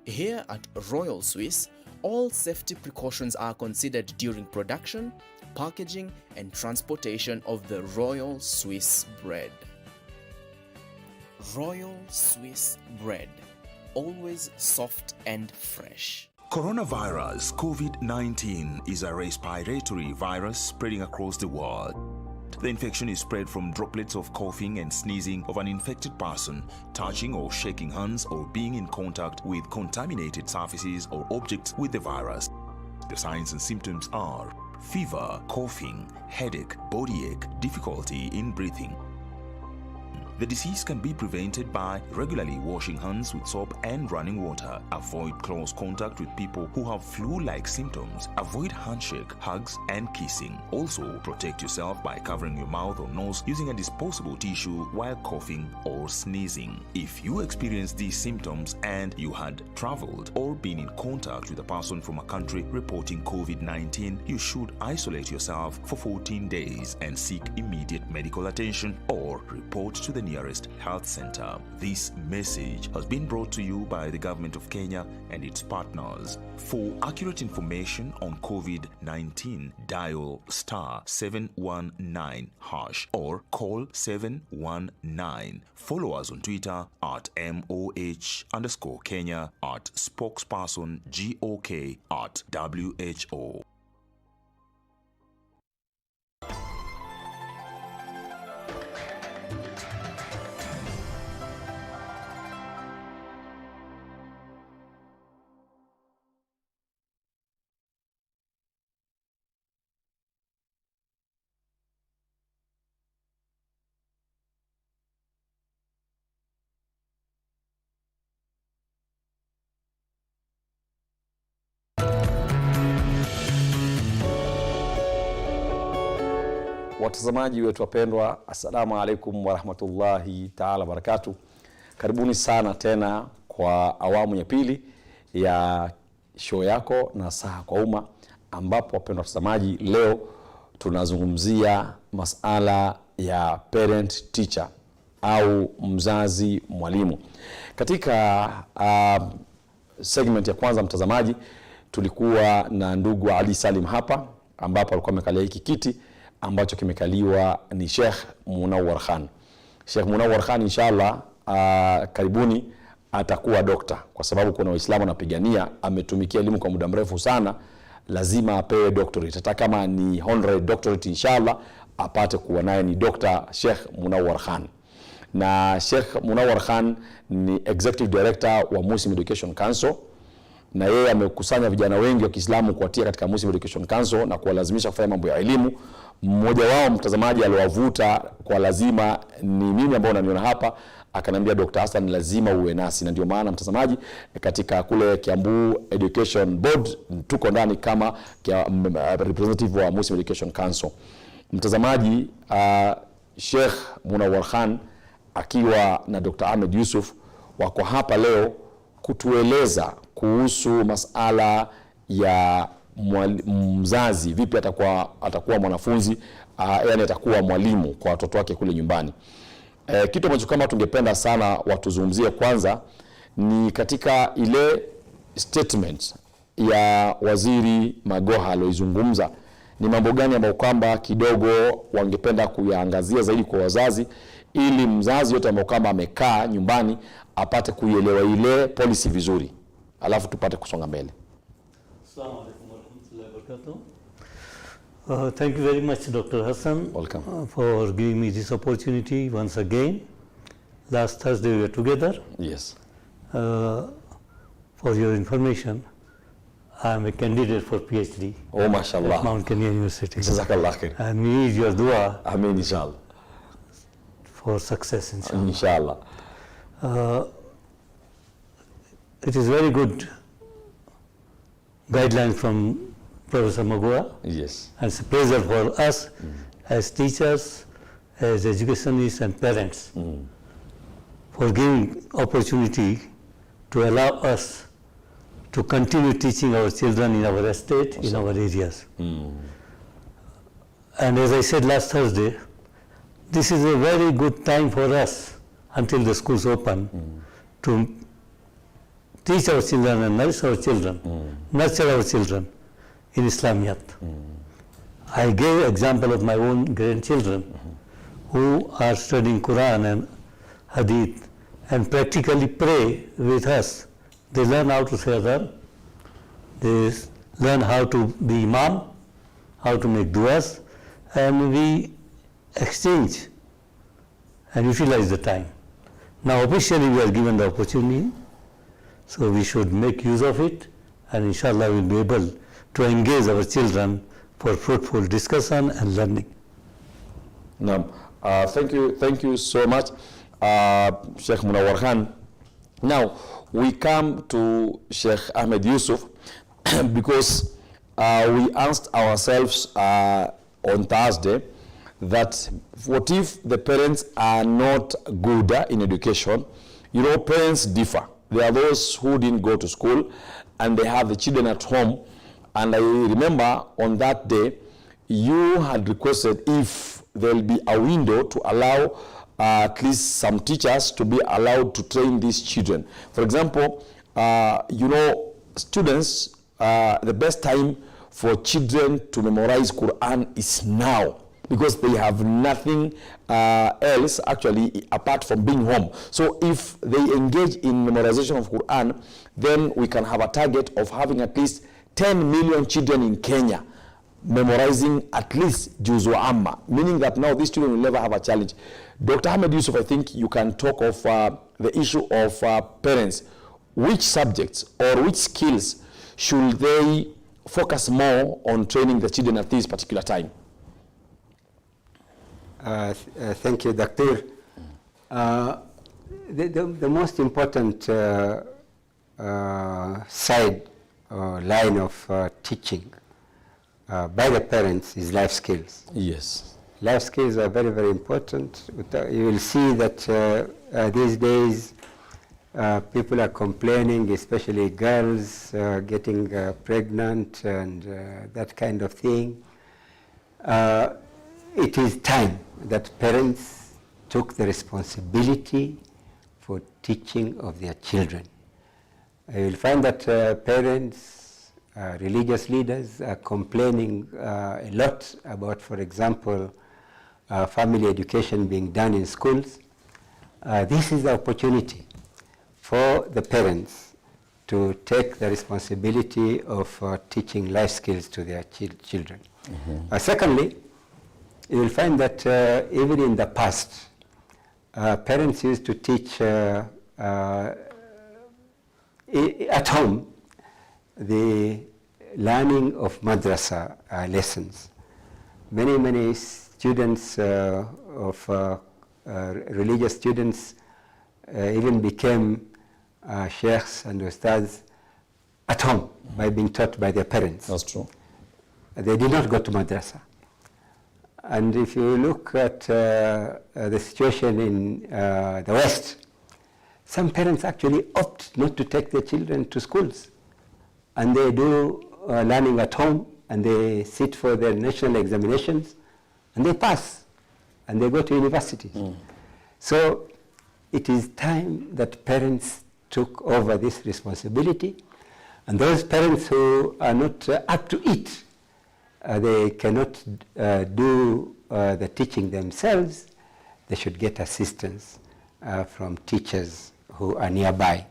Here at Royal Swiss, all safety precautions are considered during production, packaging, and transportation of the Royal Swiss bread. Royal Swiss bread, always soft and fresh. Coronavirus COVID-19 is a respiratory virus spreading across the world. The infection is spread from droplets of coughing and sneezing of an infected person, touching or shaking hands, or being in contact with contaminated surfaces or objects with the virus. The signs and symptoms are fever, coughing, headache, body ache, difficulty in breathing. The disease can be prevented by regularly washing hands with soap and running water. Avoid close contact with people who have flu-like symptoms. Avoid handshake, hugs, and kissing. Also, protect yourself by covering your mouth or nose using a disposable tissue while coughing or sneezing. If you experience these symptoms and you had traveled or been in contact with a person from a country reporting COVID-19, you should isolate yourself for 14 days and seek immediate medical attention or report to the nearest health center. This message has been brought to you by the Government of Kenya and its partners. For accurate information on COVID-19, dial *719# or call 719. Follow us on Twitter at MOH_Kenya, at spokesperson GOK, at WHO. Watazamaji wetu wapendwa, assalamu alaikum warahmatullahi taala barakatuh. Karibuni sana tena kwa awamu ya pili ya show yako Nasaha kwa Umma, ambapo wapendwa watazamaji, leo tunazungumzia masala ya parent teacher au mzazi mwalimu. Katika segment ya kwanza, mtazamaji, tulikuwa na ndugu Ali Salim hapa, ambapo alikuwa amekalia hiki kiti ambacho kimekaliwa ni Sheikh Munawar Khan. Sheikh Munawar Khan inshallah karibuni atakuwa dokta, kwa sababu kuna Waislamu wanapigania, ametumikia elimu kwa muda mrefu sana, lazima apewe doctorate. Hata kama ni honorary doctorate, inshallah apate kuwa naye ni Dr. Sheikh Munawar Khan. Na Sheikh Munawar Khan ni executive director wa Muslim Education Council, na yeye amekusanya vijana wengi wa Kiislamu kuwatia katika Muslim Education Council na kuwalazimisha kufanya mambo ya elimu. Mmoja wao mtazamaji aliwavuta kwa lazima ni mimi ambao unaniona hapa, akaniambia Dr. Hassan lazima uwe nasi, na ndio maana mtazamaji katika kule Kiambu Education Board tuko ndani kama representative wa Muslim Education Council. Mtazamaji, Sheikh Munawar Khan akiwa na Dr. Ahmed Yusuf wako hapa leo kutueleza kuhusu masala ya mzazi, vipi atakuwa mwanafunzi, yani atakuwa mwalimu kwa watoto wake kule nyumbani. Kitu ambacho kama tungependa sana watuzungumzie kwanza ni katika ile statement ya Waziri Magoha aliyozungumza, ni mambo gani ambayo kwamba kidogo wangependa kuyaangazia zaidi kwa wazazi, ili mzazi yote ambaye kama amekaa nyumbani apate kuielewa ile policy vizuri, alafu tupate kusonga mbele. Assalamu alaikum warahmatullahi wabarakatuh. Thank you very much, Dr. Hassan. Welcome. For giving me this opportunity once again. Last Thursday we were together. Yes. For your information, I am a candidate for PhD. Oh, mashallah. At Mount Kenya University. Jazakallah khair. And we need your dua. Amin, inshallah. For success, inshallah. Inshallah. It is very good guideline from Professor Magoha. Yes. And it's a pleasure for us as teachers, as educationists and parents for giving opportunity to allow us to continue teaching our children in our estate, in our areas. And as I said last Thursday, this is a very good time for us until the schools open to teach our children and nourish our children, nurture our children in Islamiyat. I gave example of my own grandchildren who are studying Quran and Hadith and practically pray with us. They learn how to say adhan, they learn how to be imam, how to make duas, and we exchange and utilize the time. Now officially we are given the opportunity, so we should make use of it, and inshallah we will be able to engage our children for fruitful discussion and learning. Thank you so much. Sheikh Munawar Khan. Now, we come to Sheikh Ahmed Yusuf because we asked ourselves on Thursday that what if the parents are not good in education? You know, parents differ. There are those who didn't go to school and they have the children at home. And I remember on that day, you had requested if there will be a window to allow at least some teachers to be allowed to train these children. For example, you know, students, the best time for children to memorize Quran is now, because they have nothing else actually apart from being home. So if they engage in memorization of Quran, then we can have a target of having at least 10 million children in Kenya memorizing at least Juzu Amma, meaning that now these children will never have a challenge. Dr. Ahmed Yusuf, I think you can talk of the issue of parents. Which subjects or which skills should they focus more on training the children at this particular time? Thank you, Doctor. The most important side or line of teaching by the parents is life skills. Yes. Life skills are very, very important. You will see that these days people are complaining, especially girls getting pregnant and that kind of thing. It is time that parents took the responsibility for teaching of their children. You will find that parents, religious leaders are complaining a lot about, for example, family education being done in schools. This is the opportunity for the parents to take the responsibility of teaching life skills to their children. Mm-hmm. Secondly, you will find that even in the past, parents used to teach at home the learning of madrasa lessons. Many students of religious students even became sheikhs and ustads at home by being taught by their parents. That's true. They did not go to madrasa. And if you look at the situation in the West, some parents actually opt not to take their children to schools. And they do learning at home, and they sit for their national examinations, and they pass, and they go to universities. So it is time that parents took over this responsibility, and those parents who are not up to it, they cannot do the teaching themselves, they should get assistance from teachers who are nearby.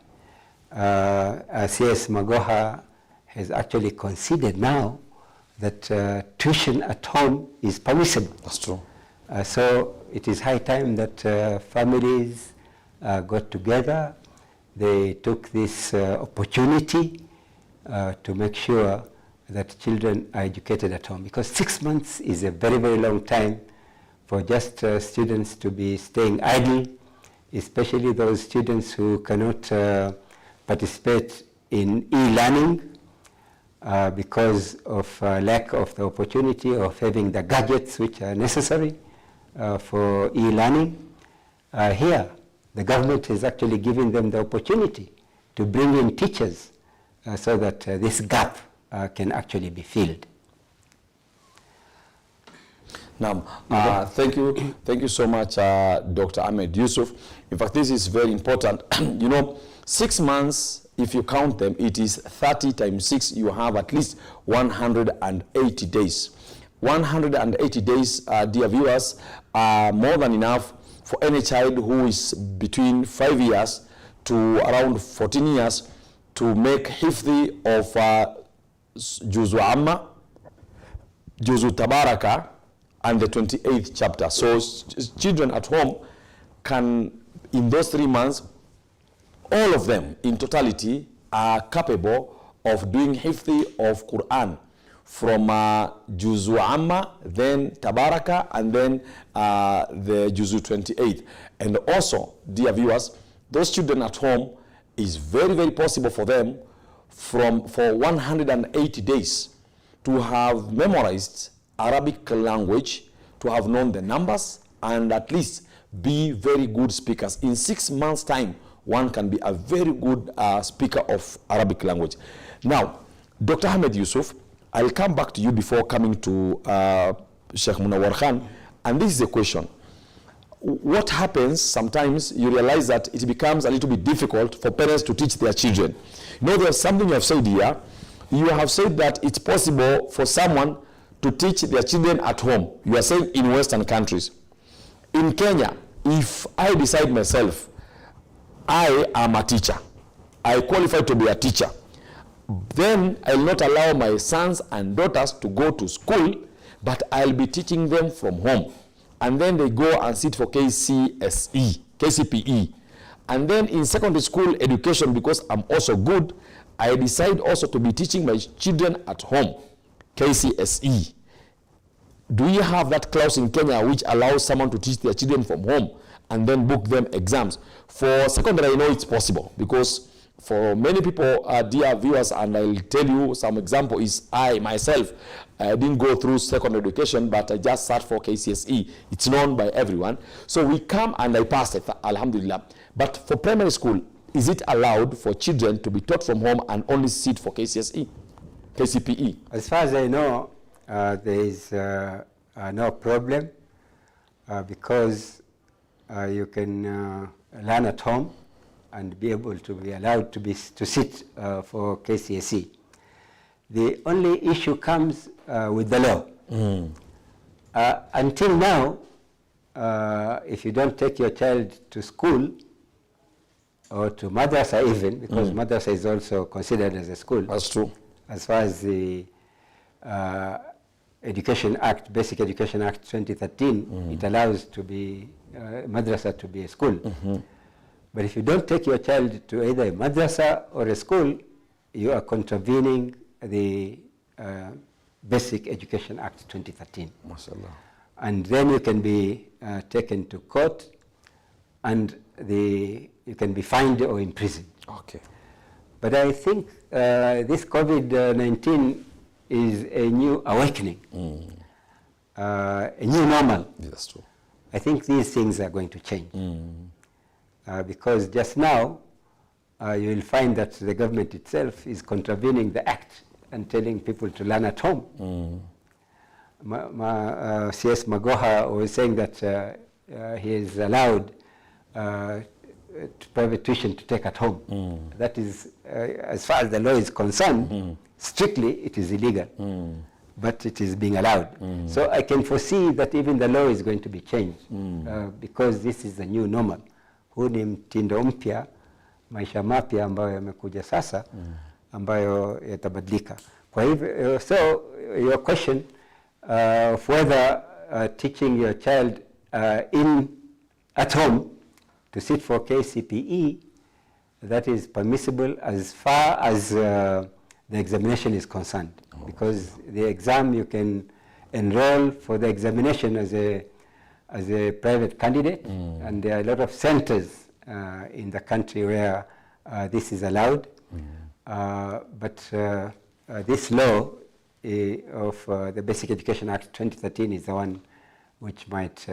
C.S. Magoha has actually considered now that tuition at home is permissible. That's true. So it is high time that families got together. They took this opportunity to make sure that children are educated at home, because 6 months is a very, very long time for just students to be staying idle, especially those students who cannot participate in e-learning because of lack of the opportunity of having the gadgets which are necessary for e-learning. Here, the government is actually giving them the opportunity to bring in teachers so that this gap can actually be filled. Now, thank you so much, Dr. Ahmed Yusuf. In fact, this is very important. You know, 6 months, if you count them, it is 30 times 6. You have at least 180 days. 180 days, dear viewers, are more than enough for any child who is between 5 years to around 14 years to make hifdhi of Juzu Amma, Juzu Tabaraka, and the 28th chapter. So children at home can, in those 3 months, all of them in totality are capable of doing hifdhi of Quran from Juzu Amma, then Tabaraka, and then the Juzu 28. And also, dear viewers, those children at home, is very, very possible for them for 180 days to have memorized Arabic language, to have known the numbers, and at least be very good speakers. In 6 months' time, one can be a very good speaker of Arabic language. Now, Dr. Ahmed Yusuf, I'll come back to you before coming to Sheikh Munawar Khan, and this is a question. What happens sometimes, you realize that it becomes a little bit difficult for parents to teach their children. You know, there's something you have said here. You have said that it's possible for someone to teach their children at home. You are saying in Western countries. In Kenya, if I decide myself, I am a teacher, I qualify to be a teacher, then I'll not allow my sons and daughters to go to school, but I'll be teaching them from home. And then they go and sit for KCPE. And then in secondary school education, because I'm also good, I decide also to be teaching my children at home, KCSE. Do you have that clause in Kenya which allows someone to teach their children from home and then book them exams? For secondary, I know it's possible, because for many people, dear viewers, and I'll tell you some example is I myself, I didn't go through secondary education, but I just sat for KCSE. It's known by everyone. So we come and I passed it, alhamdulillah. But for primary school, is it allowed for children to be taught from home and only sit for KCSE, KCPE? As far as I know, there is no problem because you can learn at home and be able to be allowed to sit for KCSE. The only issue comes with the law. Until now, if you don't take your child to school or to madrasa even, because madrasa is also considered as a school. That's true. As far as the Education Act, Basic Education Act 2013, it allows to be madrasa to be a school. But if you don't take your child to either a madrasa or a school, you are contravening the Basic Education Act 2013. Mashallah. And then you can be taken to court, and you can be fined or imprisoned. Okay. But I think this COVID-19 is a new awakening, a new normal. That's true. I think these things are going to change. Because just now, you will find that the government itself is contravening the act and telling people to learn at home. C.S. Magoha was saying that he is allowed private tuition to take at home. That is, as far as the law is concerned, strictly it is illegal, but it is being allowed. So I can foresee that even the law is going to be changed because this is the new normal. Huu ni mtindo mpya, maisha mapya ambayo yamekuja sasa, ambayo yatabadilika. Kwa hivyo, so your question of whether teaching your child at home to sit for KCPE, that is permissible as far as the examination is concerned. Because the exam, you can enroll for the examination as a private candidate, and there are a lot of centers in the country where this is allowed. But this law of the Basic Education Act 2013 is the one which might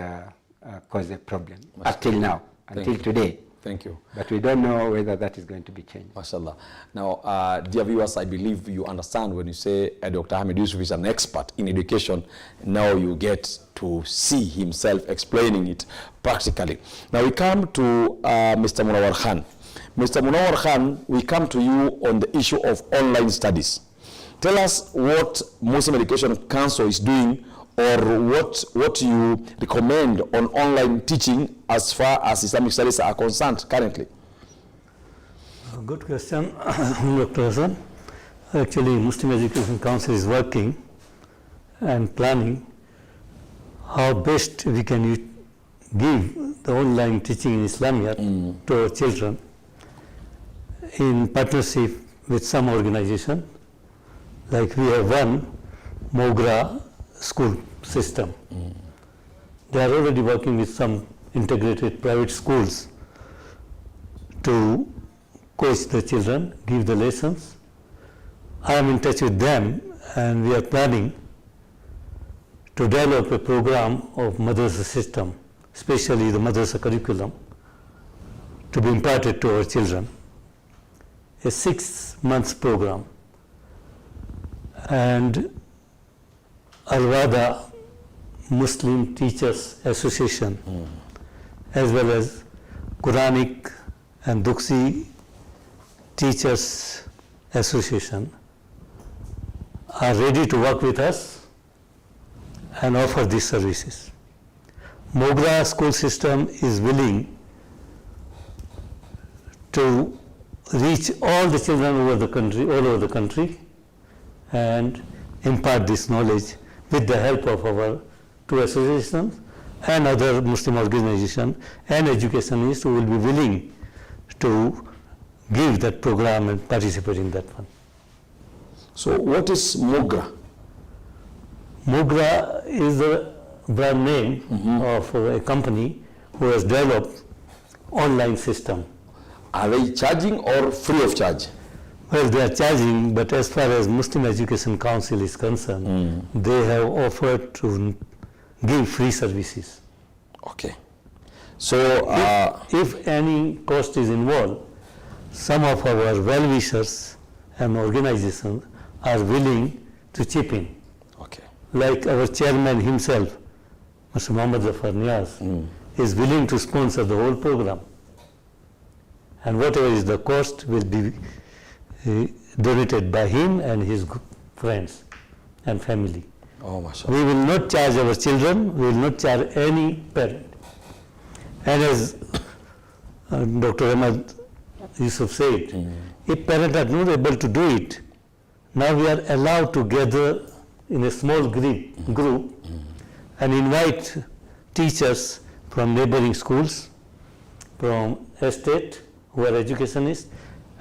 cause a problem until now, until today. Thank you. But we don't know whether that is going to be changed. MashaAllah. Now, dear viewers, I believe you understand when you say Dr. Ahmed Yusuf is an expert in education. Now you get to see himself explaining it practically. Now we come to Mr. Munawar Khan. Mr. Munawar Khan, we come to you on the issue of online studies. Tell us what Muslim Education Council is doing, or what you recommend on online teaching as far as Islamic studies are concerned currently. Good question, Dr. Hassan. Actually, Muslim Education Council is working and planning how best we can give the online teaching in Islamia to our children in partnership with some organization. Like we have one Mogra school system. They are already working with some integrated private schools to coach the children, give the lessons. I am in touch with them, and we are planning to develop a program of madrasa system, especially the madrasa curriculum, to be imparted to our children. A 6 months program. And Al-Wada Muslim Teachers Association, as well as Quranic and Duksi Teachers Association are ready to work with us and offer these services. Mogra school system is willing to reach all the children over the country, all over the country, and impart this knowledge with the help of our 2 associations and other Muslim organizations and educationists who will be willing to give that program and participate in that one. So what is Mogra? Mogra is the brand name of a company who has developed online system. Are they charging or free of charge? Well, they are charging, but as far as Muslim Education Council is concerned, they have offered to give free services. Okay. So, if any cost is involved, some of our well-wishers and organizations are willing to chip in. okay. Like our chairman himself, Mr. Muhammad Zafar Niaz, is willing to sponsor the whole program. And whatever is the cost will be donated by him and his friends and family. Oh, mashallah. We will not charge our children, we will not charge any parent. And as Dr. Ahmad Yusuf said, if parents are not able to do it, now we are allowed to gather in a small group and invite teachers from neighboring schools, from estate, who are educationists,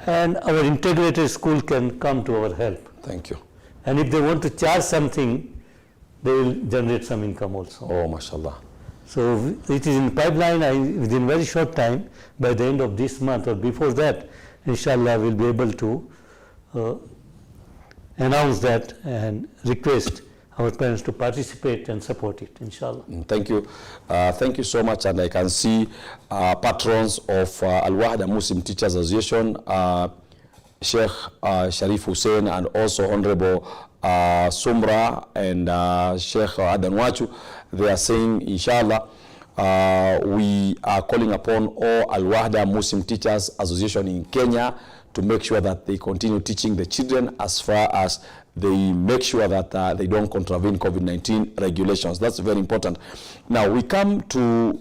and our integrated school can come to our help. Thank you. And if they want to charge something, they will generate some income also. Oh, mashallah. So it is in pipeline. Within very short time, by the end of this month or before that, inshallah, we'll be able to announce that and request our parents to participate and support it, inshallah. Thank you. Thank you so much. And I can see patrons of Al-Wahda Muslim Teachers Association, Sheikh Sharif Hussein, and also Honorable Sumra and Sheikh Adan Wachu. They are saying, inshallah, we are calling upon all Al-Wahda Muslim Teachers Association in Kenya to make sure that they continue teaching the children as far as they make sure that they don't contravene COVID-19 regulations. That's very important. Now we come to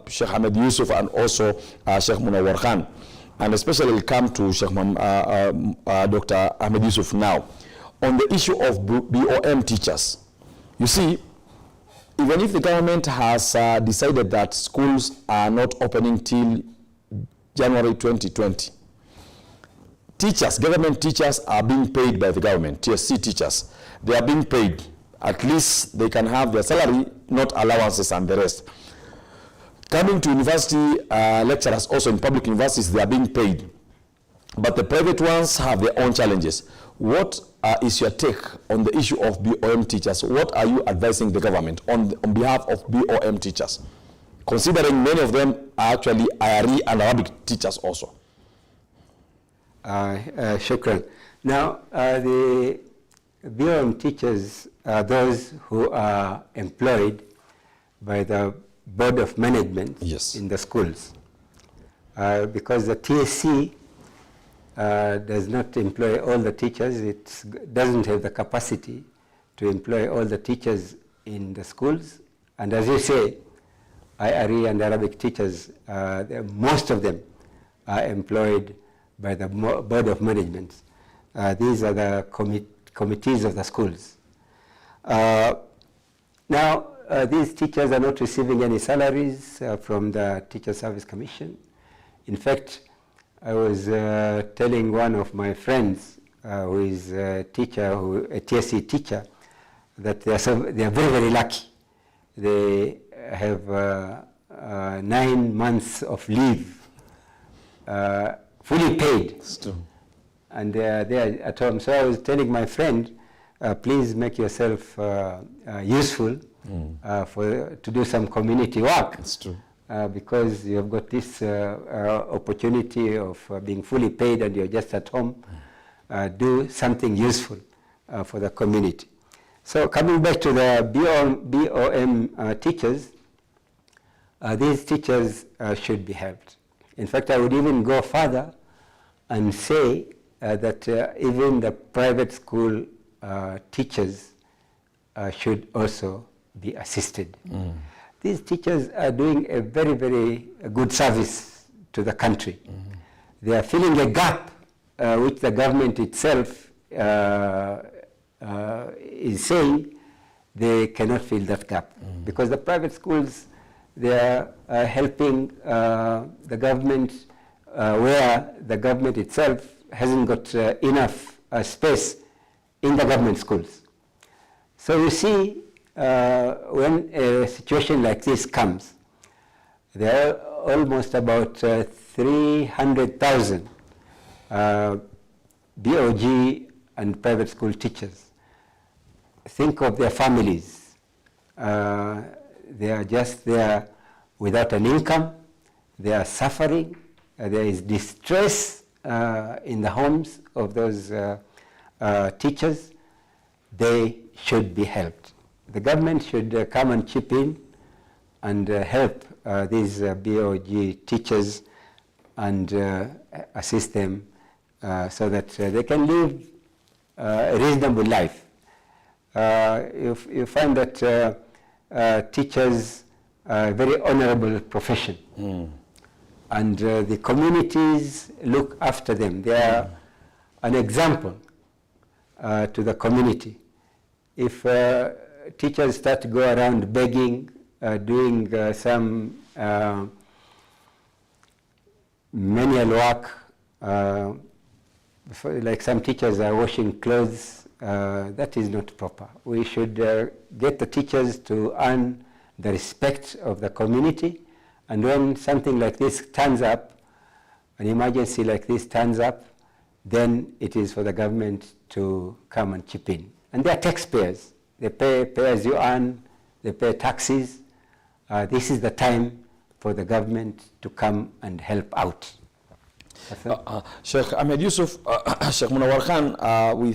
Sheikh Ahmed Yusuf and also Sheikh Munawar Khan, and especially we'll come to Sheikh Dr. Ahmed Yusuf now on the issue of BOM teachers. You see, even if the government has decided that schools are not opening till January 2020, teachers, government teachers are being paid by the government, TSC teachers. They are being paid. At least they can have their salary, not allowances and the rest. Coming to university lecturers, also in public universities, they are being paid. But the private ones have their own challenges. What is your take on the issue of BOM teachers? What are you advising the government on behalf of BOM teachers? Considering many of them are actually IRE and Arabic teachers also. Shukran. Now, the BOM teachers are those who are employed by the Board of Management in the schools. Because the TSC does not employ all the teachers, it doesn't have the capacity to employ all the teachers in the schools. And as you say, IRE and Arabic teachers, most of them are employed by the Board of Management. These are the committees of the schools. Now, these teachers are not receiving any salaries from the Teacher Service Commission. In fact, I was telling one of my friends who is a teacher, a TSC teacher, that they are very, very lucky. They have 9 months of leave, fully paid. It's true. And they are at home. So I was telling my friend, please make yourself useful to do some community work. It's true. Because you have got this opportunity of being fully paid and you're just at home. Do something useful for the community. So coming back to the BOM teachers, these teachers should be helped. In fact, I would even go further and say that even the private school teachers should also be assisted. These teachers are doing a very, very good service to the country. They are filling a gap which the government itself is saying they cannot fill that gap. Because the private schools, they are helping the government where the government itself hasn't got enough space in the government schools. So you see, when a situation like this comes, there are almost about 300,000 BOG and private school teachers. Think of their families. They are just there without an income. They are suffering. There is distress in the homes of those teachers. They should be helped. The government should come and chip in and help these BOG teachers and assist them so that they can live a reasonable life. You find that teachers are a very honorable profession, and the communities look after them. They are an example to the community. If teachers start to go around begging, doing some menial work, like some teachers are washing clothes, that is not proper. We should get the teachers to earn the respect of the community, and when something like this turns up, an emergency like this turns up, then it is for the government to come and chip in. And they are taxpayers. They pay as you earn, they pay taxes. This is the time for the government to come and help out. Sheikh Ahmed Yusuf, Sheikh Munawar Khan, we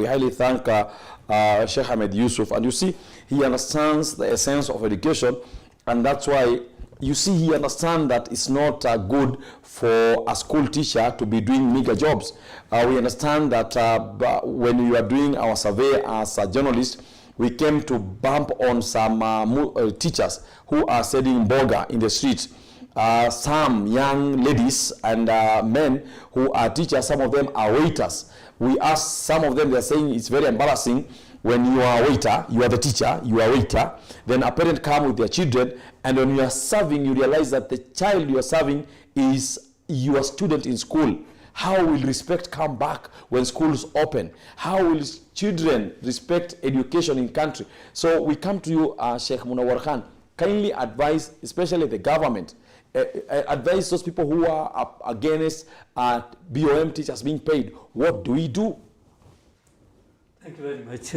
highly thank Sheikh Ahmed Yusuf, and you see, he understands the essence of education, and that's why you see he understands that it's not good for a school teacher to be doing meager jobs. We understand that when we are doing our survey as a journalist, we came to bump on some teachers who are selling burger in the streets. Some young ladies and men who are teachers, some of them are waiters. We asked some of them, they're saying it's very embarrassing when you are a waiter, you are the teacher, you are a waiter, then a parent come with their children, and when you are serving, you realize that the child you are serving is your student in school. How will respect come back when schools open? How will children respect education in country? So we come to you, Sheikh Munawar Khan, kindly advise, especially the government, advise those people who are against BOM teachers being paid. What do we do? Thank you very much.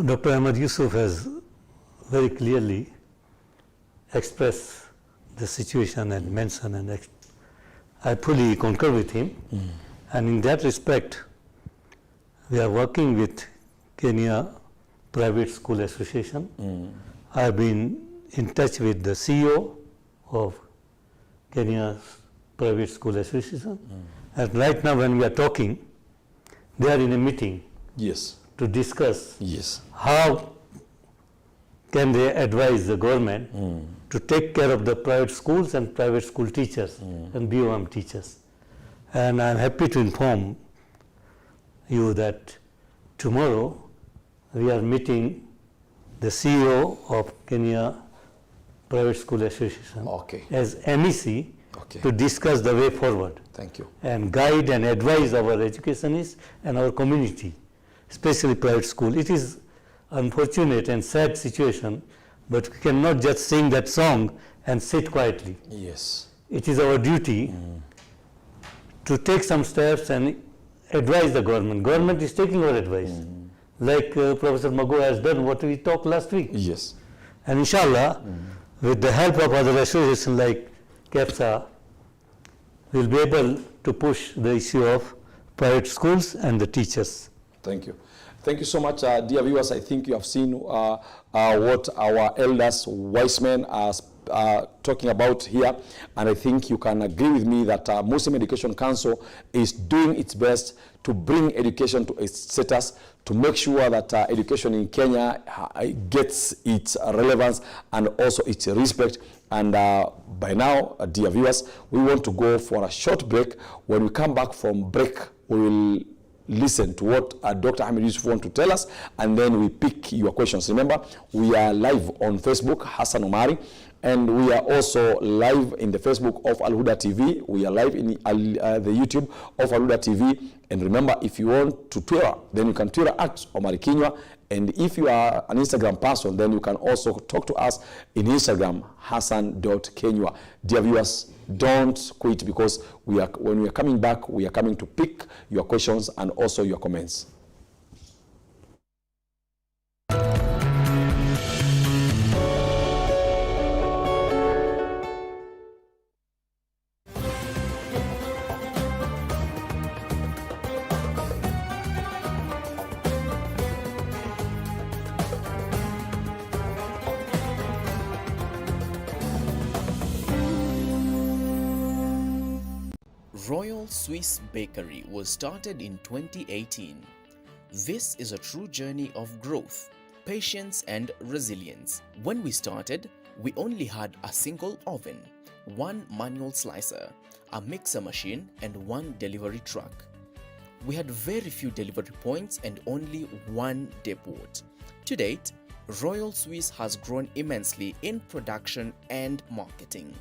Dr. Ahmed Yusuf has very clearly expressed the situation and mentioned, and I fully concur with him. And in that respect, we are working with Kenya Private School Association. I have been in touch with the CEO of Kenya Private School Association. And right now when we are talking, they are in a meeting. Yes. To discuss how can they advise the government to take care of the private schools and private school teachers and BOM teachers. And I'm happy to inform you that tomorrow we are meeting the CEO of Kenya Private School Association as MEC to discuss the way forward. Thank you. And guide and advise our educationists and our community, especially private school. It is unfortunate and sad situation, but we cannot just sing that song and sit quietly. Yes. It is our duty to take some steps and advise the government. Government is taking our advice, like Professor Mago has done what we talked last week. Yes. And inshallah, with the help of other associations like KEPSA, we'll be able to push the issue of private schools and the teachers. Thank you. Thank you so much, dear viewers. I think you have seen what our elders, wise men, are talking about here, and I think you can agree with me that Muslim Education Council is doing its best to bring education to its status, to make sure that education in Kenya gets its relevance and also its respect. And by now, dear viewers, we want to go for a short break. When we come back from break, we will listen to what Dr. Hamid Yusuf wants to tell us, and then we pick your questions. Remember, we are live on Facebook, Hassan Omari, and we are also live in the Facebook of Al Huda TV. We are live in the YouTube of Al Huda TV. And remember, if you want to Twitter, then you can Twitter at Omari Kinywa. And if you are an Instagram person, then you can also talk to us in Instagram, Hassan.Kenywa. Dear viewers, don't quit, because when we are coming back, we are coming to pick your questions and also your comments. Royal Swiss Bakery was started in 2018. This is a true journey of growth, patience and resilience. When we started, we only had a single oven, one manual slicer, a mixer machine and one delivery truck. We had very few delivery points and only one depot. To date, Royal Swiss has grown immensely in production and marketing.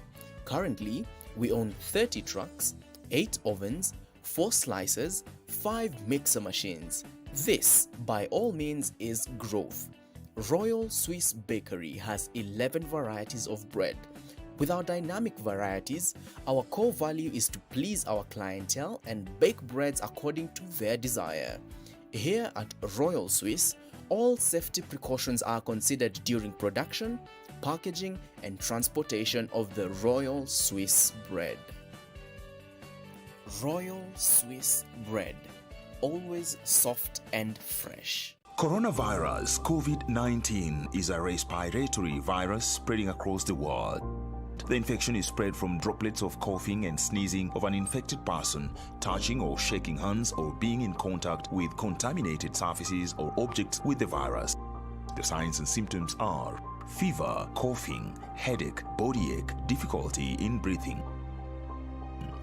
Currently, we own 30 trucks, 8 ovens, 4 slicers, 5 mixer machines. This, by all means, is growth. Royal Swiss Bakery has 11 varieties of bread. With our dynamic varieties, our core value is to please our clientele and bake breads according to their desire. Here at Royal Swiss, all safety precautions are considered during production, packaging, and transportation of the Royal Swiss bread. Royal Swiss bread, always soft and fresh. Coronavirus COVID-19 is a respiratory virus spreading across the world. The infection is spread from droplets of coughing and sneezing of an infected person, touching or shaking hands, or being in contact with contaminated surfaces or objects with the virus. The signs and symptoms are fever, coughing, headache, body ache, difficulty in breathing.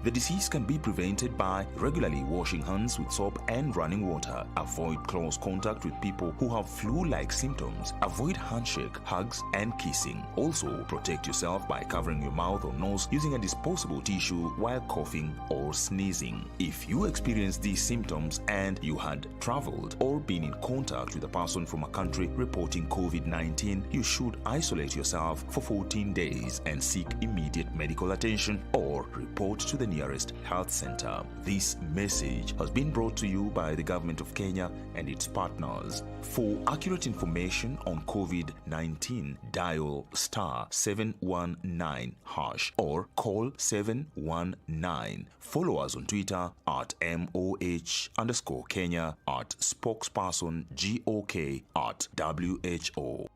The disease can be prevented by regularly washing hands with soap and running water. Avoid close contact with people who have flu-like symptoms. Avoid handshake, hugs, and kissing. Also, protect yourself by covering your mouth or nose using a disposable tissue while coughing or sneezing. If you experience these symptoms and you had traveled or been in contact with a person from a country reporting COVID-19, you should isolate yourself for 14 days and seek immediate medical attention or report to the nearest health center. This message has been brought to you by the Government of Kenya and its partners. For accurate information on COVID-19, dial *719# or call 719. Follow us on Twitter at MOH_Kenya, at spokesperson GOK, at WHO.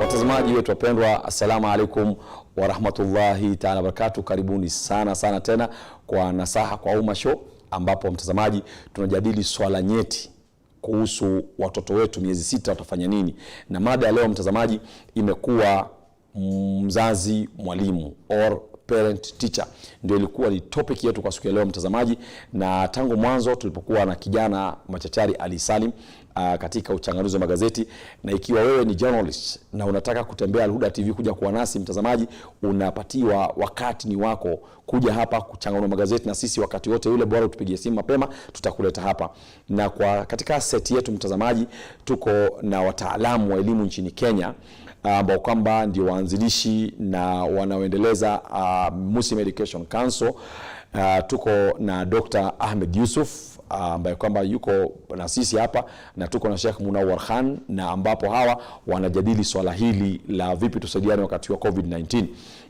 Watazamaji wetu wapendwa, assalamu alaikum wa rahmatullahi ta'ala barakatuh. Karibuni sana tena kwa Nasaha kwa Umma show, ambapo mtazamaji tunajadili swala nyeti kuhusu watoto wetu miezi 6 watafanya nini. Na mada ya leo mtazamaji imekuwa mzazi mwalimu or parent teacher, ndio ilikuwa ni topic yetu kwa siku ya leo mtazamaji. Na tangu mwanzo tulipokuwa na kijana machachari Ali Salim katika uchanganuzi wa magazeti, na ikiwa wewe ni journalist na unataka kutembea Huda TV kuja kuwa nasi mtazamaji, unapatiwa wakati ni wako kuja hapa kuchanganua magazeti na sisi wakati wote ule, bora utupigie simu mapema tutakuleta hapa. Na kwa katika set yetu mtazamaji tuko na wataalamu wa elimu nchini Kenya ambao kwamba ndio waanzilishi na wanaoendeleza Muslim Education Council. Tuko na Dr. Ahmed Yusuf ambaye kwamba yuko na sisi hapa, na tuko na Sheikh Munawar Khan, na ambapo hawa wanajadili swala hili la vipi tusaidiane wakati wa COVID-19.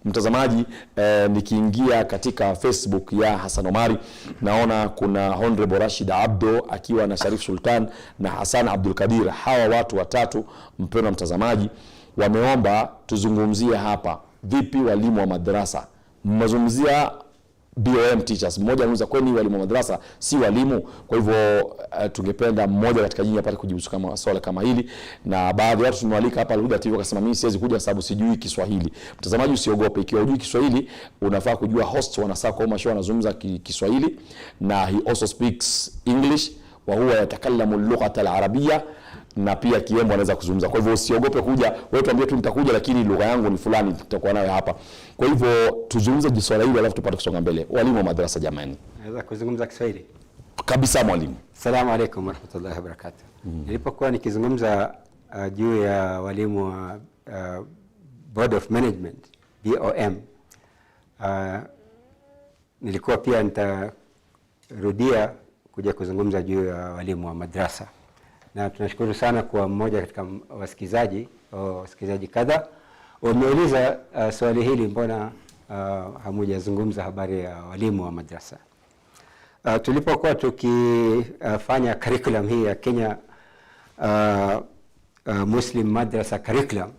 Mtazamaji, nikiingia katika Facebook ya Hassan Omari naona kuna Honorable Rashid Abdo akiwa na Sharif Sultan na Hassan Abdul Kadir. Hawa watu watatu mpendwa mtazamaji wameomba tuzungumzie hapa vipi walimu wa madrasa. Mmezungumzia BOM teachers, mmoja anauliza kwani walimu wa madrasa si walimu? Kwa hivyo tungependa mmoja katika nyinyi apate kujibu kama swala kama hili. Na baadhi ya watu tumewalika hapa Huda TV wakasema mimi siwezi kuja sababu sijui Kiswahili. Mtazamaji usiogope, ikiwa hujui Kiswahili unafaa kujua host wa Nasaha kwa Umma anazungumza Kiswahili na he also speaks English wa huwa yatakallamu al-lughata al-arabiyya, na pia Kiembo anaweza kuzungumza. Kwa hivyo usiogope kuja, wewe tuambie tu nitakuja lakini lugha yangu ni fulani, tutakuwa nawe hapa. Kwa hivyo tuzungumze swala hili alafu tupate kusonga mbele. Walimu wa madrasa jamani, naweza kuzungumza Kiswahili kabisa mwalimu? Assalamu alaykum warahmatullahi wabarakatuh. Nilipokuwa nikizungumza juu ya walimu wa Board of Management BOM, nilikuwa pia nitarudia kuja kuzungumza juu ya walimu wa madrasa. Na tunashukuru sana kwa mmoja katika wasikilizaji kadha wameuliza swali hili, mbona hamujazungumza habari ya walimu wa madrasa. Tulipokuwa tukifanya curriculum hii ya Kenya Muslim Madrasa curriculum,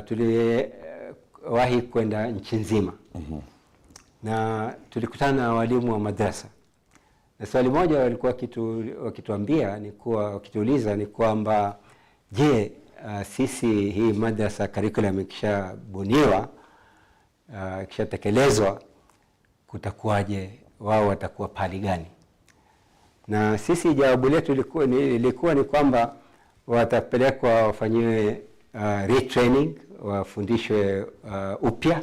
tuliwahi kwenda nchi nzima na tulikutana na walimu wa madrasa. Na swali moja walikuwa wakituambia wakituuliza ni kwamba je, sisi hii madrasa curriculum ikishabuniwa, ikishatekelezwa, kutakuwaje, wao watakuwa pali gani? Na sisi jawabu letu ilikuwa ni kwamba watapelekwa wafanyiwe retraining, wafundishwe upya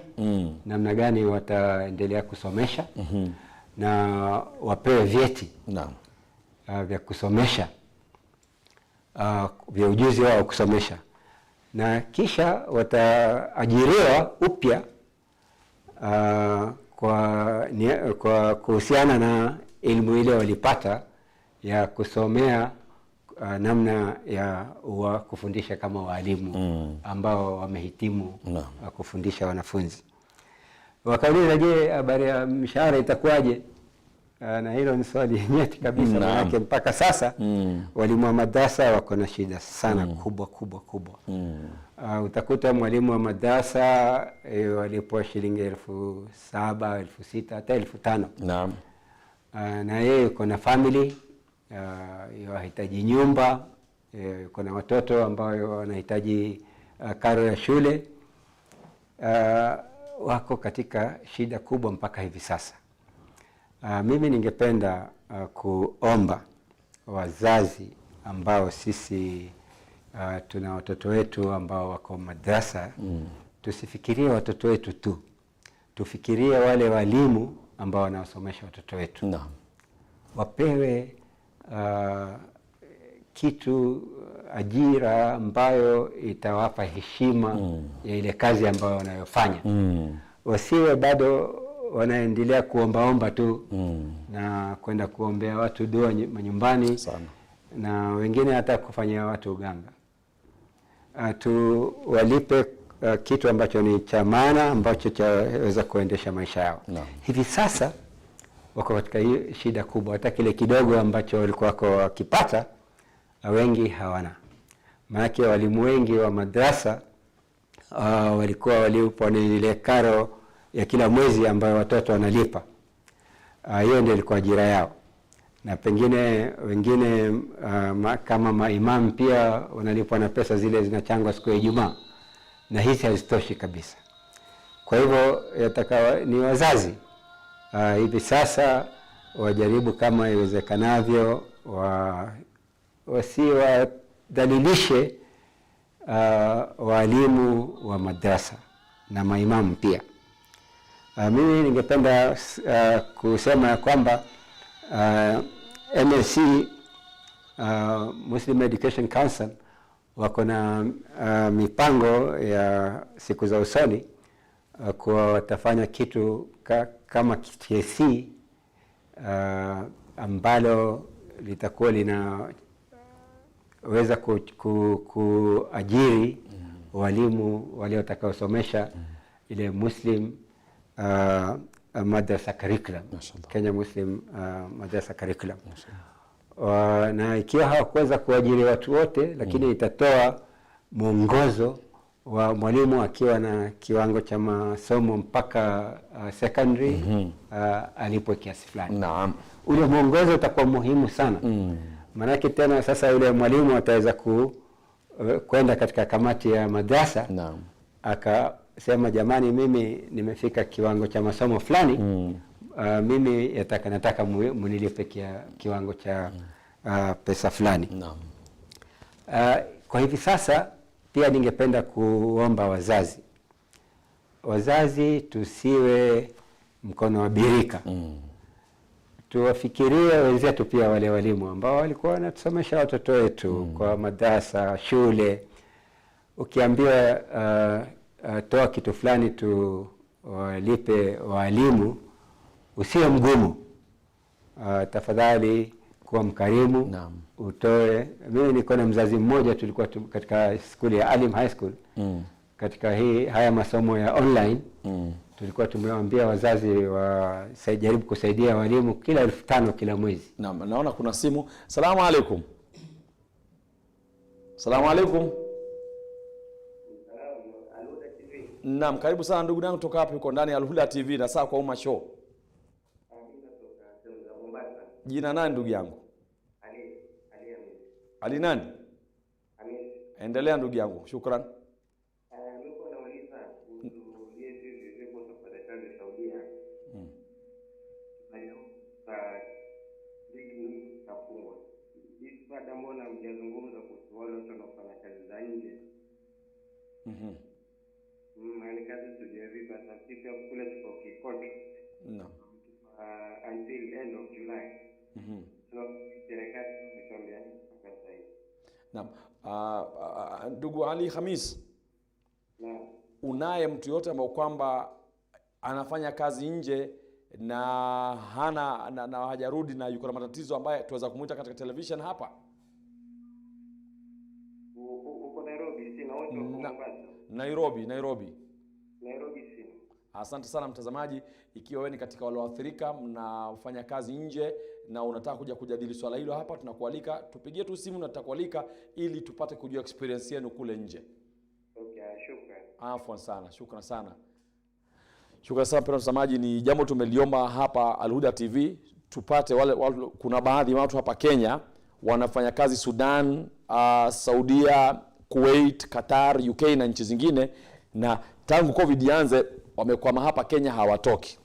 namna gani wataendelea kusomesha na wapewe vyeti vya kusomesha, vya ujuzi wao kusomesha, na kisha wataajiriwa upya kwa kuhusiana na elimu ile walipata ya kusomea namna ya kufundisha kama walimu ambao wamehitimu kufundisha wanafunzi. Wakauliza, je, habari ya mshahara itakuwaje? Na hilo ni swali nyeti kabisa, maana mpaka sasa walimu wa madrasa wako na shida sana kubwa. Utakuta mwalimu wa madrasa walipwa shilingi 7,000, 6,000, hata 5,000. Naam. Na yeye yuko na family, yahitaji nyumba, yuko na watoto ambao wanahitaji karo ya shule. Wako katika shida kubwa mpaka hivi sasa. Mimi ningependa kuomba wazazi ambao sisi tuna watoto wetu ambao wako madrasa, tusifikirie watoto wetu tu, tufikirie wale walimu ambao wanasomesha watoto wetu. Wapewe ajira ambayo itawapa heshima ya ile kazi ambayo wanayofanya. Wasiwe bado wanaendelea kuombaomba tu na kwenda kuombea watu dua manyumbani na wengine hata kufanyia watu uganga. Walipe kitu ambacho ni cha maana, ambacho chaweza kuendesha maisha yao. Hivi sasa wako katika shida kubwa, hata kile kidogo ambacho walikuwa wakipata wengi hawana. Maana walimu wengi wa madrasa walikuwa walipwa ile karo ya kila mwezi ambayo watoto wanalipa. Hiyo ndio ilikuwa ajira yao. na pengine wengine kama maimamu pia wanalipwa na pesa zile zinachangwa siku ya Ijumaa, na hizi hazitoshi kabisa. Kwa hivyo ni wazazi hivi sasa wajaribu kama iwezekanavyo wasiwadhalilishe walimu wa madrasa na maimamu pia. Mimi ningependa kusema kwamba MSC Muslim Education Council wako na mipango ya siku za usoni kwa watafanya kitu kama TSC ambalo litakuwa linaweza kuajiri walimu waliotakaosomesha ile Muslim madrasa curriculum, Kenya Muslim madrasa curriculum. Na ikiwa hawakuweza kuajiri watu wote, lakini itatoa mwongozo wa mwalimu akiwa na kiwango cha masomo mpaka secondary alipo kiasi fulani. Naam. Ule mwongozo utakuwa muhimu sana. Maanake tena sasa yule mwalimu ataweza kwenda katika kamati ya madrasa. Naam. Akasema, jamani, mimi nimefika kiwango cha masomo fulani, mimi nataka munilipe kiwango cha pesa fulani. Naam. Kwa hivi sasa pia ningependa kuomba wazazi tusiwe mkono wa birika. Tuwafikirie wenzetu pia, wale walimu ambao walikuwa wanatusomesha watoto wetu kwa madrasa, shule. Ukiambiwa toa kitu fulani tu walipe walimu, usiwe mgumu. Tafadhali kuwa mkarimu. Naam. Utoe. Mimi niko na mzazi mmoja, tulikuwa katika skuli ya Alim High School, katika haya masomo ya online, tulikuwa tumewaambia wazazi jaribu kusaidia walimu kila 5,000 kila mwezi. Naam, naona kuna simu. Salamu alaikum. Salamu alaikum. Huda TV. Naam, karibu sana ndugu yangu, kutoka hapo uko ndani ya Huda TV na saa kwa Umma show. Jina nani ndugu yangu? Ali nani? Endelea ndugu yangu. Shukran. Niko nauliza kuhusu hizi zilizo kwa serikali ya Saudia. Ligi kafungwa. Hivi baada mbona mjazungumza kuhusu wale watu wanaofanya kazi za nje? Maana kazi tulivipa sasa kule tuko kikoto. Naam. Until end of July. So serikali imekwambia sasa hivi. Naam. Ndugu Ali Khamis. Naam. Unaye mtu yote ambao kwamba anafanya kazi nje na hana na hajarudi na yuko na matatizo ambaye tuweza kumuita katika television hapa? Uko Nairobi, sina wote uko Mombasa. Nairobi sina. Asante sana mtazamaji, ikiwa wewe ni katika wale waathirika mnafanya kazi nje na unataka kuja kujadili swala hilo hapa, tunakualika tupigie tu simu na tutakualika ili tupate kujua experience yenu kule nje. Okay, shukrani. Afwan sana, shukran sana. Shukran sana mtazamaji, ni jambo tumeliomba hapa Al-Huda TV tupate wale kuna baadhi ya watu hapa Kenya wanafanya kazi Sudan, Saudia, Kuwait, Qatar, UK na nchi zingine, na tangu COVID ianze wamekwama hapa Kenya, hawatoki.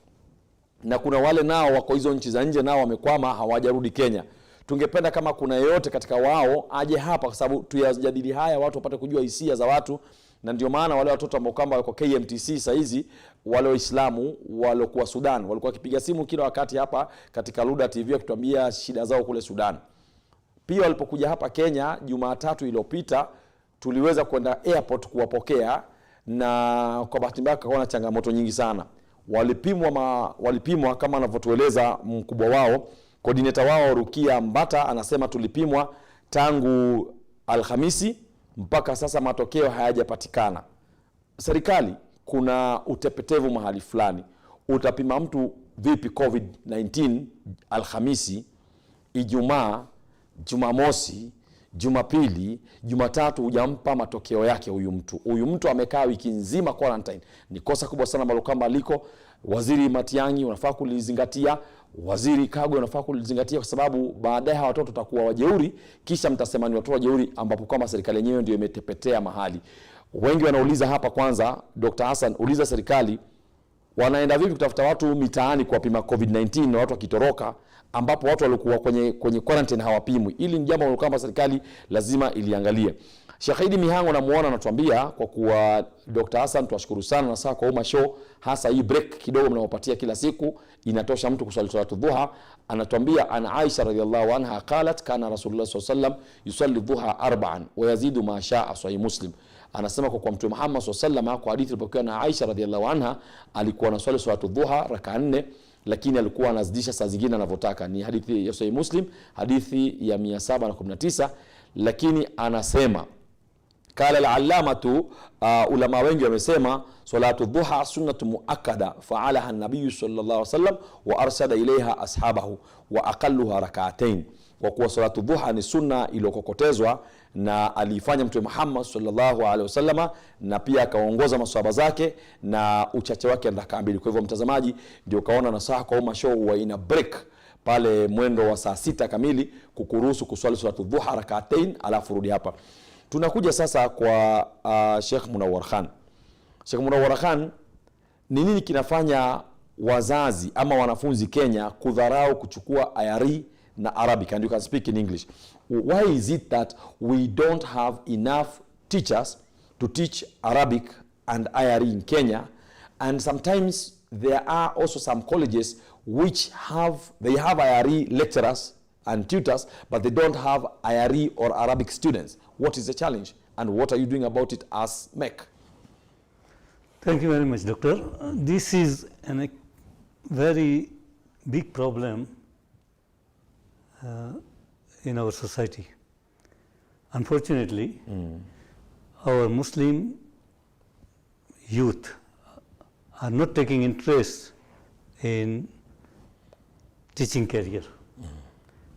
Na kuna wale nao wako hizo nchi za nje nao wamekwama, hawajarudi Kenya. Tungependa kama kuna yeyote katika wao aje hapa, kwa sababu tuyajadili haya, watu wapate kujua hisia za watu. Na ndio maana wale watoto ambao kwamba wako KMTC sasa hizi, wale Waislamu waliokuwa Sudan walikuwa wakipiga simu kila wakati hapa katika Huda TV kutuambia shida zao kule Sudan. Pia walipokuja hapa Kenya Jumatatu iliyopita, tuliweza kwenda airport kuwapokea, na kwa bahati mbaya kuna changamoto nyingi sana. Walipimwa kama anavyotueleza mkubwa wao, coordinator wao Rukia Mbata anasema tulipimwa tangu Alhamisi mpaka sasa matokeo hayajapatikana. Serikali kuna utepetevu mahali fulani. Utapima mtu vipi COVID-19 Alhamisi, Ijumaa, Jumamosi, Jumapili, Jumatatu hujampa matokeo yake huyu mtu. Huyu mtu amekaa wiki nzima quarantine. Ni kosa kubwa sana ambalo kama liko Waziri Matiang'i unafaa kulizingatia. Waziri Kagwe unafaa kulizingatia, kwa sababu baadaye hawa watoto watakuwa wajeuri, kisha mtasema ni watoto wajeuri, ambapo kama serikali yenyewe ndio imetepetea mahali. Wengi wanauliza hapa, kwanza Dr. Hassan, uliza serikali wanaenda vipi kutafuta watu mitaani kuwapima COVID-19 na watu wakitoroka, ambapo watu walikuwa kwenye quarantine hawapimwi. Ili ni jambo kama serikali lazima iliangalie. Shahidi Mihango namuona anatuambia, kwa kuwa Dr. Hassan tuwashukuru sana na saa kwa Umma show, hasa hii break kidogo mnaopatia kila siku inatosha mtu kuswali salatu dhuha. Anatuambia ana Aisha radhiallahu anha qalat kana Rasulullah sallallahu alayhi wasallam yusalli dhuha arba'an wa yazidu ma sha'a, sahih Muslim. Anasema kwa Mtume Muhammad sallallahu alayhi wasallam, kwa hadithi ilipokuwa na Aisha radhiallahu anha, alikuwa anaswali salatu dhuha raka 4, lakini alikuwa anazidisha saa zingine anavyotaka. Ni hadithi ya sahih Muslim, hadithi ya 719. Lakini anasema kala al-allamatu, ulama wengi wamesema salatu dhuha sunnatu muakkada fa'alaha an-nabiy sallallahu alayhi wasallam wa arsada ilayha ashabahu wa aqalluha rak'atayn. Kwa kuwa salatu dhuha ni sunna iliyokokotezwa na alifanya Mtume Muhammad sallallahu alaihi wasallam, na pia akaongoza maswahaba zake na uchache wake raka 2. Kwa hivyo mtazamaji, ndio kaona Nasaha kwa Umma show wa ina break pale mwendo wa saa 6 kamili kukuruhusu kuswali salatu dhuha rak'atayn, alafu rudi hapa. Tunakuja sasa kwa Sheikh Munawwar Khan. Sheikh Munawwar Khan, ni nini kinafanya wazazi ama wanafunzi Kenya kudharau kuchukua IRE na Arabic? And you can speak in English. Why is it that we don't have enough teachers to teach Arabic and IRE in Kenya? And sometimes there are also some colleges which have IRE lecturers and tutors, but they don't have IRE or Arabic students. What is the challenge, and what are you doing about it as MEC? Thank you very much, Doctor. This is a very big problem in our society. Unfortunately, our Muslim youth are not taking interest in teaching career.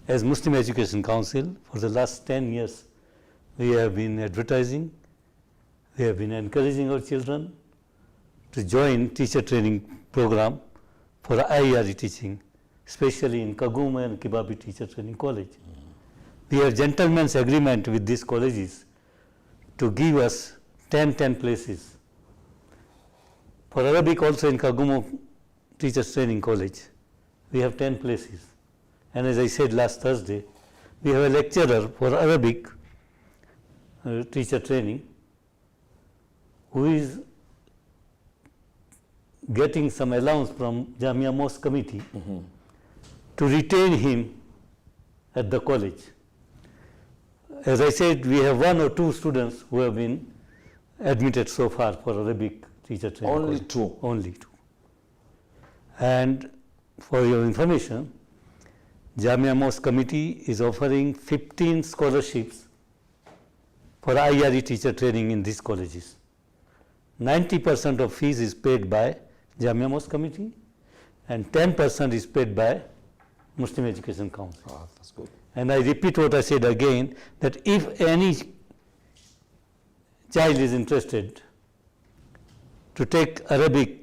As Muslim Education Council, for the last 10 years, we have been advertising, we have been encouraging our children to join teacher training program for IRE teaching, especially in Kaguma and Kibabi Teacher Training College. We have gentleman's agreement with these colleges to give us 10 places. For Arabic also in Kaguma Teachers Training College, we have 10 places. And as I said last Thursday, we have a lecturer for Arabic teacher training who is getting some allowance from Jamia Mosque Committee to retain him at the college. As I said, we have 1 or 2 students who have been admitted so far for Arabic teacher training. Only college. 2? Only 2. And for your information, Jamia Mosque Committee is offering 15 scholarships for IRE teacher training in these colleges. 90% of fees is paid by Jamia Mosque Committee and 10% is paid by Muslim Education Council. Oh, that's good. And I repeat what I said again, that if any child is interested to take Arabic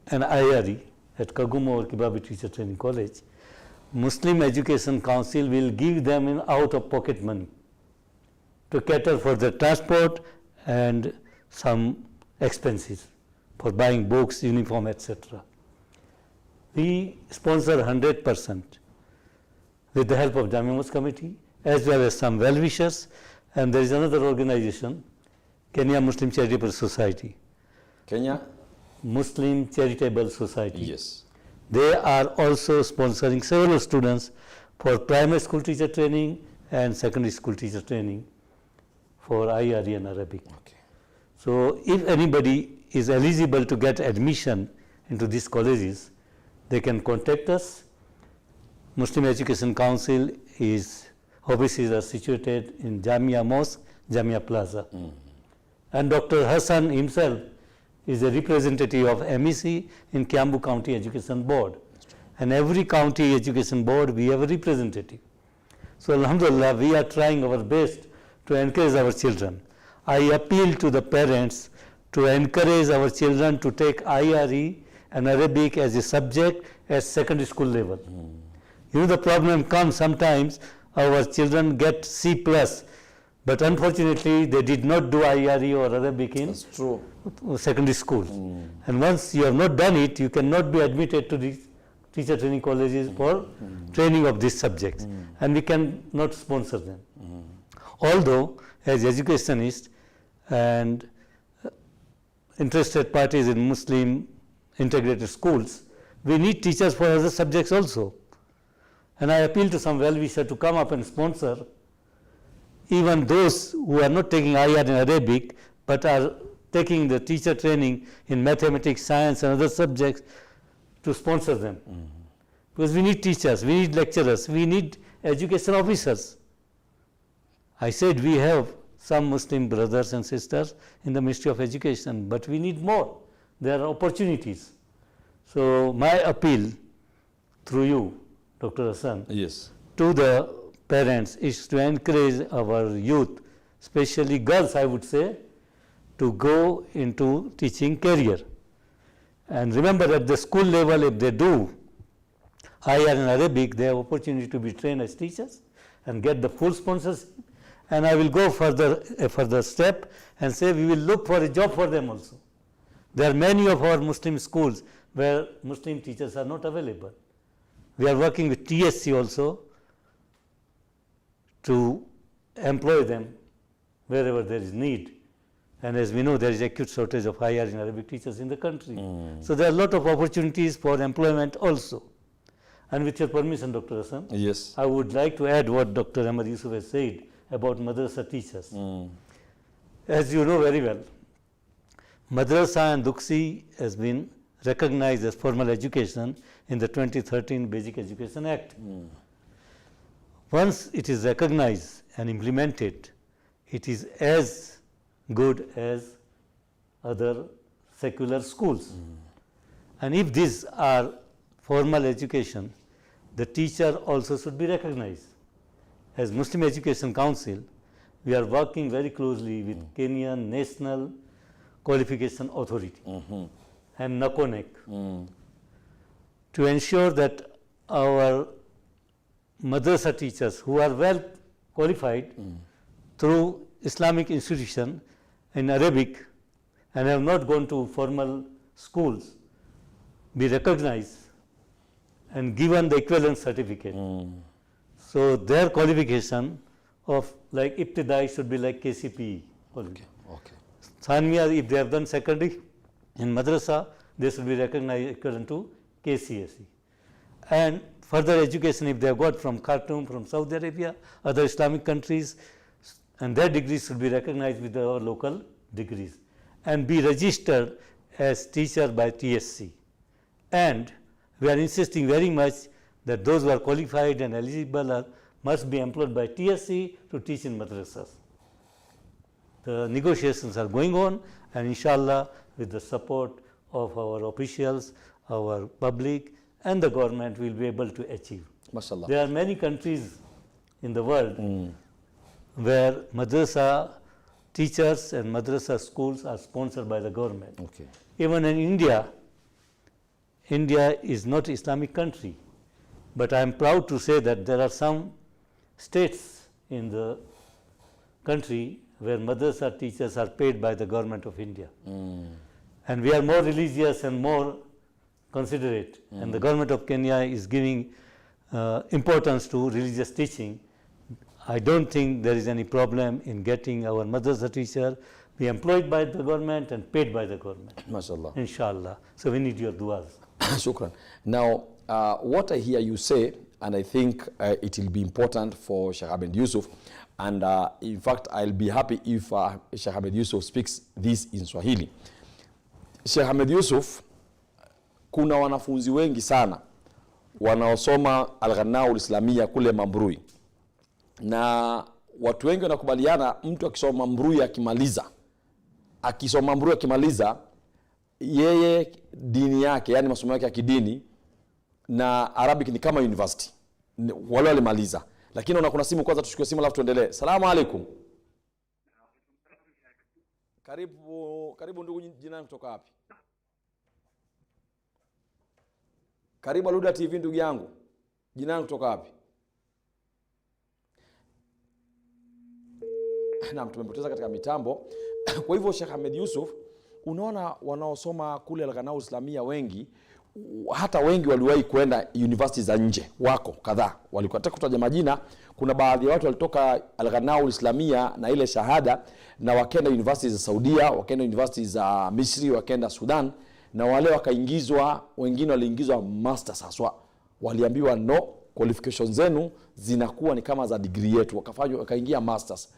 and IRE at Kaguma or Kibabi Teacher Training College, Muslim Education Council will give them in out-of-pocket money to cater for the transport and some expenses for buying books, uniform, etc. We sponsor 100% with the help of Jamia Mosque Committee as well as some well-wishers, and there is another organization, Kenya Muslim Charitable Society. Kenya Muslim Charitable Society. Yes. They are also sponsoring several students for primary school teacher training and secondary school teacher training for IRE and Arabic. Okay. So if anybody is eligible to get admission into these colleges, they can contact us. Muslim Education Council offices are situated in Jamia Mosque, Jamia Plaza. And Dr. Hassan himself is a representative of MEC in Kiambu County Education Board. And every county education board, we have a representative. So Alhamdulillah, we are trying our best to encourage our children. I appeal to the parents to encourage our children to take IRE and Arabic as a subject at secondary school level. You know, the problem comes sometimes our children get C+, but unfortunately they did not do IRE or Arabic in secondary school. And once you have not done it, you cannot be admitted to the teacher training colleges for training of these subjects, and we cannot sponsor them. Although, as educationists and interested parties in Muslim integrated schools, we need teachers for other subjects also. And I appeal to some well-wisher to come up and sponsor even those who are not taking IR in Arabic, but are taking the teacher training in mathematics, science, and other subjects, to sponsor them. Because we need teachers, we need lecturers, we need education officers. I said we have some Muslim brothers and sisters in the Ministry of Education, but we need more. There are opportunities. So my appeal through you, Dr. Hassan, to the parents is to encourage our youth, especially girls, I would say, to go into teaching career. And remember, at the school level, if they do IR in Arabic, they have opportunity to be trained as teachers and get the full sponsorship. And I will go further, a further step and say we will look for a job for them also. There are many of our Muslim schools where Muslim teachers are not available. We are working with TSC also to employ them wherever there is need. And as we know, there is acute shortage of IR in Arabic teachers in the country. So there are a lot of opportunities for employment also. And with your permission, Dr. Hassan, I would like to add what Dr. Ahmad Yusuf has said about madrasa teachers. As you know very well, madrasa and Duksi has been recognized as formal education in the 2013 Basic Education Act. Once it is recognized and implemented, it is as good as other secular schools. And if these are formal education, the teacher also should be recognized. As Muslim Education Council, we are working very closely with Kenyan National Qualification Authority and NACONEC to ensure that our madrasa teachers who are well qualified through Islamic institution in Arabic and have not gone to formal schools be recognized and given the equivalent certificate. So their qualification of like Ibtidai should be like KCPE. Thaniya, if they have done secondary in madrasa, they should be recognized equivalent to KCSE. And further education, if they have got from Khartoum, from Saudi Arabia, other Islamic countries, and their degrees should be recognized with our local degrees and be registered as teacher by TSC. And we are insisting very much that those who are qualified and eligible must be employed by TSC to teach in madrasas. The negotiations are going on, and inshallah, with the support of our officials, our public, and the government, we will be able to achieve. Mashallah. There are many countries in the world where madrasa teachers and madrasa schools are sponsored by the government. Even in India, India is not an Islamic country, but I am proud to say that there are some states in the country where madrasa teachers are paid by the government of India. And we are more religious and more considerate, and the government of Kenya is giving importance to religious teaching. I don't think there is any problem in getting our madrasa teacher be employed by the government and paid by the government. Mashallah. Inshallah. So we need your du'as. Shukran. Now, what I hear you say, and I think it will be important for Sheikh Ahmed Yusuf, and in fact, I'll be happy if Sheikh Ahmed Yusuf speaks this in Swahili. Sheikh Ahmed Yusuf, kuna wanafunzi wengi sana wanaosoma Al-Ghanau Islamia kule Mambrui, na watu wengi wanakubaliana mtu akisoma Mambrui akimaliza yeye dini yake, yani masomo yake ya kidini na Arabic ni kama university wale walimaliza. Lakini kuna simu, kwanza tuchukue simu alafu tuendelee. Salamu alaikum. Karibu ndugu, jina kutoka wapi? Karibu Huda TV ndugu yangu. Jina langu kutoka wapi? Naam, tumepoteza katika mitambo. Kwa hivyo Sheikh Ahmed Yusuf, unaona wanaosoma kule Al-Ghanau Islamia wengi, hata wengi waliwahi kwenda university za nje, wako kadhaa. Walikuwa nataka kutaja majina, kuna baadhi ya watu walitoka Al-Ghanau Islamia na ile shahada na wakaenda university za Saudia, wakaenda university za Misri, wakaenda Sudan, na wale wakaingizwa, wengine waliingizwa masters haswa. Waliambiwa no, qualifications zenu zinakuwa ni kama za degree yetu, wakaingia masters.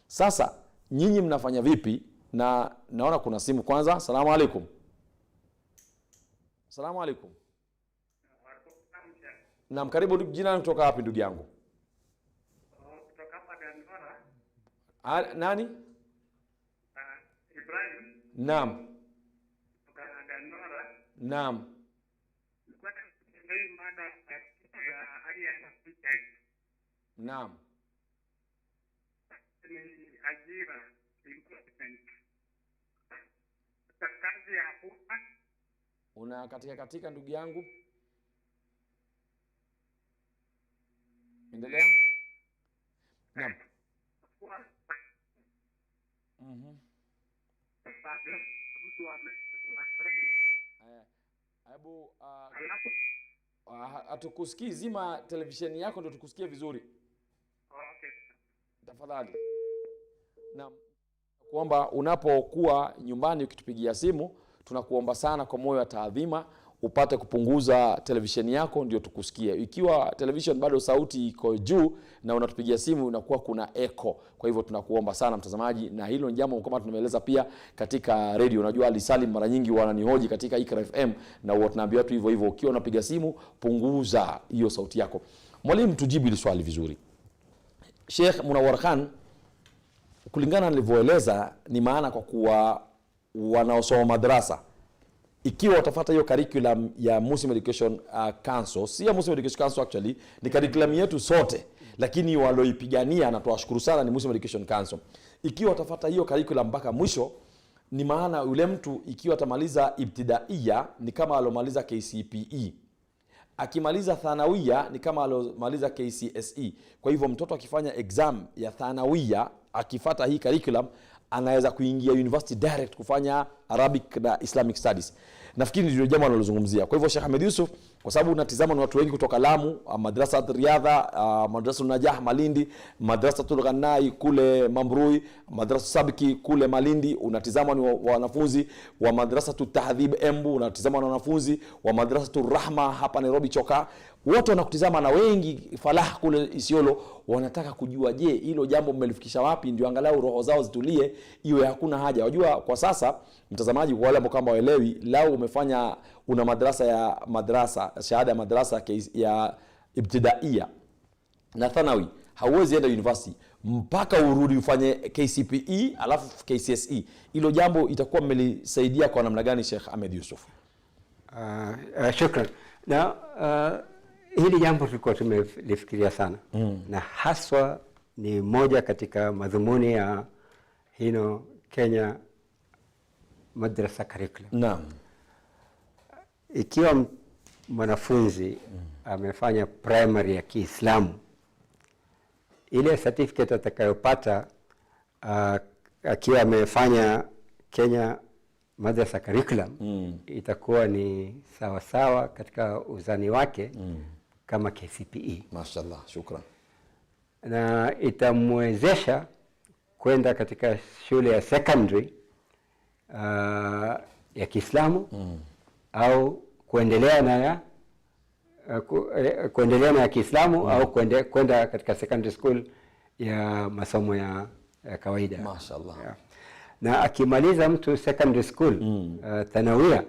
Sasa nyinyi mnafanya vipi? Na naona kuna simu kwanza. Asalamu alaykum. Asalamu alaykum. Naam, karibu. Jina kutoka wapi ndugu yangu? Kutoka hapa Dandora. Nani? Ibrahim. Naam. Kutoka Dandora. Naam. Kwa nini mada ya hali ya Afrika? Naam. Ni ajira important. Kazi ya umma. Una katika ndugu yangu. Endelea. Naam. Hebu atukusikii, zima televisheni yako ndio tukusikie vizuri. Okay. Tafadhali. Naam. Kuomba unapokuwa nyumbani ukitupigia simu, tunakuomba sana kwa moyo wa taadhima upate kupunguza televisheni yako ndio tukusikie. Ikiwa television bado sauti iko juu na unatupigia simu, inakuwa kuna echo. Kwa hivyo tunakuomba sana mtazamaji, na hilo ni jambo kama tunaeleza pia katika radio. Unajua Ali Salim mara nyingi wananihoji katika Ikra FM, na huwa tunaambia watu hivyo hivyo, ukiwa unapiga simu punguza hiyo sauti yako. Mwalimu, tujibu hili swali vizuri. Sheikh Munawar Khan, kulingana nilivyoeleza, ni maana kwa kuwa wanaosoma madrasa, ikiwa watafuata hiyo curriculum ya Muslim Education Council, si ya Muslim Education Council actually, ni curriculum yetu sote, lakini walioipigania na tuwashukuru sana ni Muslim Education Council. Ikiwa watafuata hiyo curriculum mpaka mwisho, ni maana yule mtu ikiwa atamaliza ibtidaiya ni kama alomaliza KCPE. Akimaliza thanawia ni kama alomaliza KCSE. Kwa hivyo mtoto akifanya exam ya thanawia akifuata hii curriculum, anaweza kuingia university direct kufanya Arabic na Islamic Studies. Nafikiri ndio jambo analozungumzia. Kwa hivyo Sheikh Ahmed Yusuf, kwa sababu unatizama ni watu wengi kutoka Lamu, madrasa Riyadha, madrasa Najah Malindi, madrasa Tulghanai kule Mambrui, madrasa Sabiki kule Malindi, unatizama ni wanafunzi wa madrasa Tahdhib Embu, unatizama na wanafunzi wa madrasa Rahma hapa Nairobi Choka. Wote wanakutizama, na wengi Falah kule Isiolo wanataka kujua, je, hilo jambo mmelifikisha wapi, ndio angalau roho zao zitulie, iwe hakuna haja. Wajua kwa sasa mtazamaji, kwa wale ambao kama waelewi, lao umefanya una madrasa shahada ya madrasa ya ibtidaiya na thanawi, hauwezi enda university mpaka urudi ufanye KCPE alafu KCSE. Hilo jambo itakuwa mmelisaidia kwa namna gani Sheikh Ahmed Yusuf? Shukran. Na hili jambo tulikuwa tumelifikiria sana, na haswa ni moja katika madhumuni ya Kenya madrasa curriculum. Naam. Ikiwa mwanafunzi amefanya primary ya Kiislamu, ile certificate atakayopata akiwa amefanya Kenya madrasa curriculum itakuwa ni sawa sawa katika uzani wake kama KCPE. Mashallah, shukran. Na itamwezesha kwenda katika shule ya secondary ya Kiislamu au kuendelea na ya Kiislamu au kwenda katika secondary school ya masomo ya kawaida. Mashallah. Yeah. Na akimaliza mtu secondary school thanawia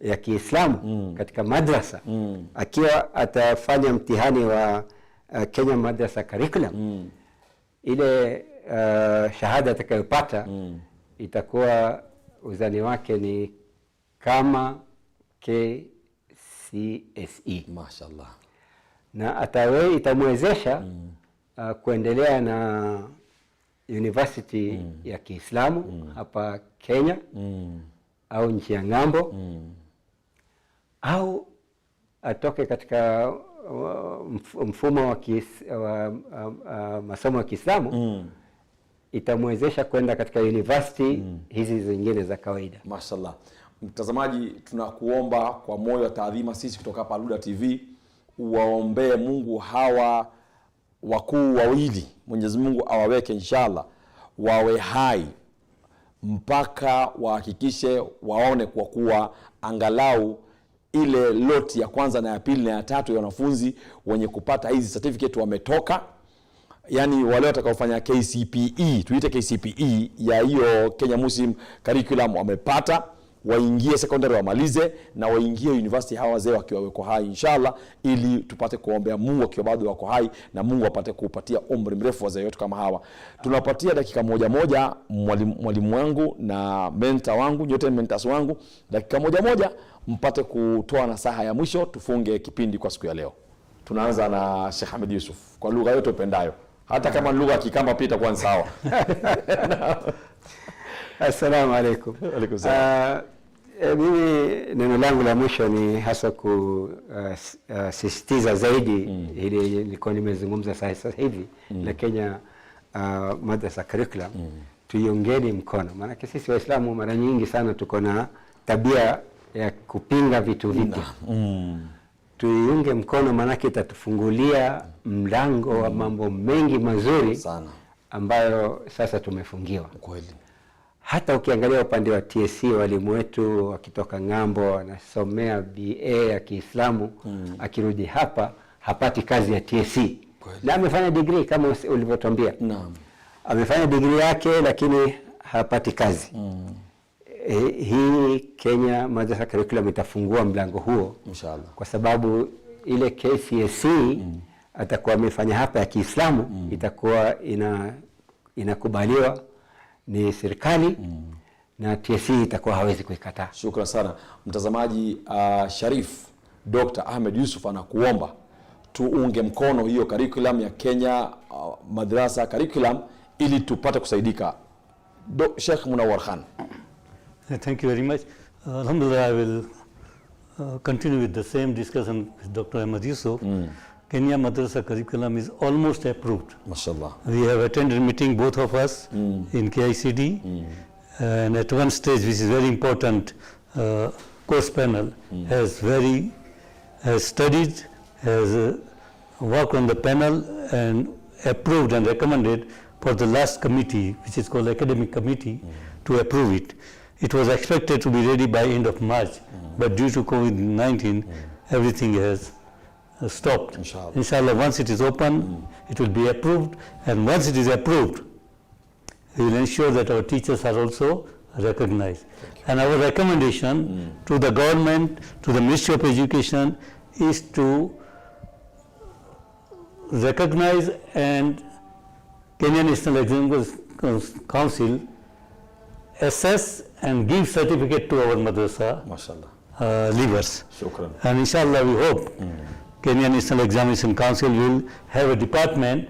ya Kiislamu katika madrasa, akiwa atafanya mtihani wa Kenya madrasa curriculum, ile shahada atakayopata itakuwa uzani wake ni kama KCSE. Mashallah. Na itamwezesha kuendelea na university ya Kiislamu hapa Kenya au nchi ya ng'ambo, au atoke katika mfumo wa masomo ya Kiislamu itamwezesha kwenda katika university hizi zingine za kawaida. Mashallah. Mtazamaji, tunakuomba kwa moyo wa taadhima sisi kutoka hapa Huda TV uwaombee Mungu hawa wakuu wawili, Mwenyezi Mungu awaweke inshallah wawe hai mpaka wahakikishe waone kwa kuwa angalau ile loti ya kwanza na ya pili na ya tatu ya wanafunzi wenye kupata hizi certificate wametoka. Yani wale watakaofanya KCPE, tuite KCPE ya hiyo Kenya Muslim Curriculum wamepata, waingie secondary wamalize na waingie university hawa wazee wakiwa wako hai inshallah, ili tupate kuombea Mungu akiwa bado wako hai na Mungu apate kupatia umri mrefu wazee wetu kama hawa. Tunapatia dakika moja mwalimu wangu na mentor wangu, nyote mentors wangu, dakika moja mpate kutoa nasaha ya mwisho tufunge kipindi kwa siku ya leo. Tunaanza na Sheikh Ahmed Yusuf kwa lugha yote upendayo, hata kama lugha ya Kikamba pita kwa sawa. Assalamu alaikum. Alaikum salaam. Mimi neno langu la mwisho ni hasa kusisitiza zaidi ili nilikuwa nimezungumza sasa hivi la Kenya Madrasa Curriculum. Tuiongeni mkono, maana sisi Waislamu mara nyingi sana tuko na tabia ya kupinga vitu vipya. Tuiunge mkono, maana itatufungulia mlango wa mambo mengi mazuri sana ambayo sasa tumefungiwa. Kweli. Hata ukiangalia upande wa TSC, walimu wetu wakitoka ng'ambo wanasomea BA ya Kiislamu, akirudi hapa hapati kazi ya TSC. Na amefanya degree kama ulivyotuambia. Naam. Amefanya degree yake lakini hapati kazi. Hii Kenya Madrasa Curriculum itafungua mlango huo inshallah, kwa sababu ile KCSE atakuwa amefanya hapa ya Kiislamu itakuwa inakubaliwa ni serikali na TSC itakuwa hawezi kuikataa. Shukrani sana mtazamaji. Sharif Dr. Ahmed Yusuf anakuomba tuunge mkono hiyo curriculum ya Kenya Madrasa Curriculum ili tupate kusaidika. Sheikh Munawar Khan. Thank you very much. Alhamdulillah, I will continue with the same discussion with Dr. Ahmed Yusuf. Kenya Madrasa Curriculum is almost approved. MashaAllah. We have attended meeting, both of us, in KICD. And at one stage, which is very important, course panel has studied, has worked on the panel and approved and recommended for the last committee, which is called academic committee, to approve it. It was expected to be ready by end of March, but due to COVID-19, everything has stopped. Inshallah, once it is open, it will be approved, and once it is approved, we will ensure that our teachers are also recognized. And our recommendation to the government, to the Ministry of Education, is to recognize and Kenya National Examination Council assess and give certificate to our madrasa leavers. Shukran. And inshallah we hope Kenya National Examination Council will have a department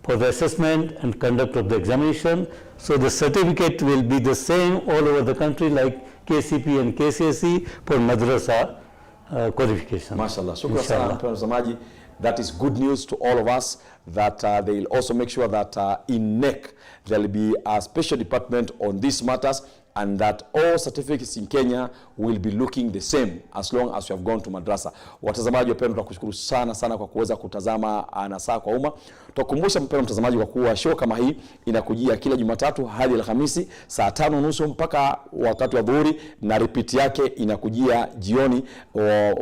for the assessment and conduct of the examination, so the certificate will be the same all over the country like KCP and KCSE for madrasa qualification. Mashallah. Shukran sana mtazamaji. That is good news to all of us, that they will also make sure that in NEC there will be a special department on these matters, and that all certificates in Kenya will be looking the same as long as you have gone to madrasa. Watazamaji wapendwa, tunakushukuru sana kwa kuweza kutazama Nasaha kwa Umma. Tukukumbusha mpendwa mtazamaji kwa kuwa show kama hii inakujia kila Jumatatu hadi Alhamisi saa 5:30 mpaka wakati wa dhuhuri, na repeat yake inakujia jioni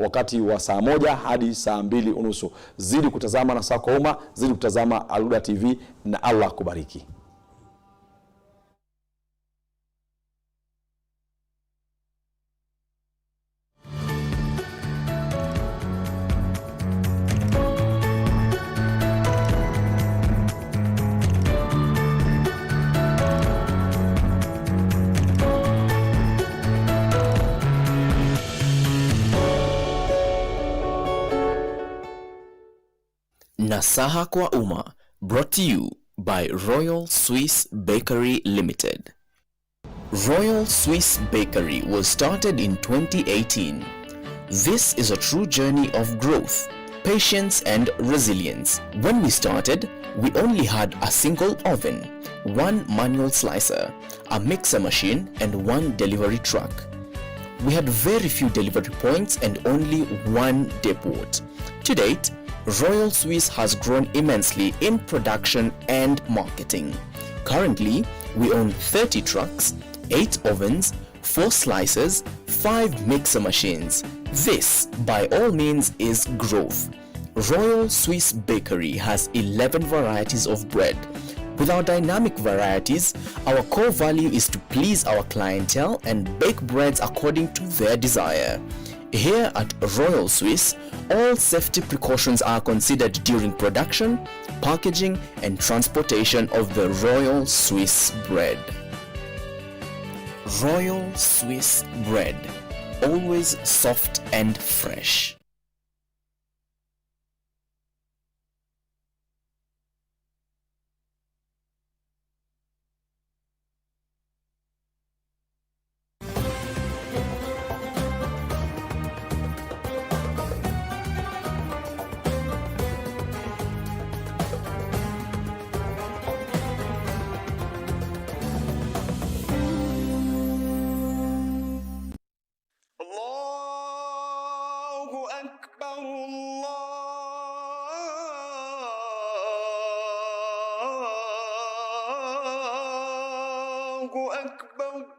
wakati wa saa 1 hadi saa 2:30. Zidi kutazama Nasaha kwa Umma, zidi kutazama Huda TV, na Allah kubariki. Nasaha kwa Umma, brought to you by Royal Swiss Bakery Limited. Royal Swiss Bakery was started in 2018. This is a true journey of growth, patience and resilience. When we started, we only had a single oven, one manual slicer, a mixer machine and one delivery truck. We had very few delivery points and only one depot. To date, Royal Swiss has grown immensely in production and marketing. Currently, we own 30 trucks, 8 ovens, 4 slicers, 5 mixer machines. This, by all means, is growth. Royal Swiss Bakery has 11 varieties of bread. With our dynamic varieties, our core value is to please our clientele and bake breads according to their desire. Here at Royal Swiss, all safety precautions are considered during production, packaging, and transportation of the Royal Swiss bread. Royal Swiss bread, always soft and fresh. الله أكبر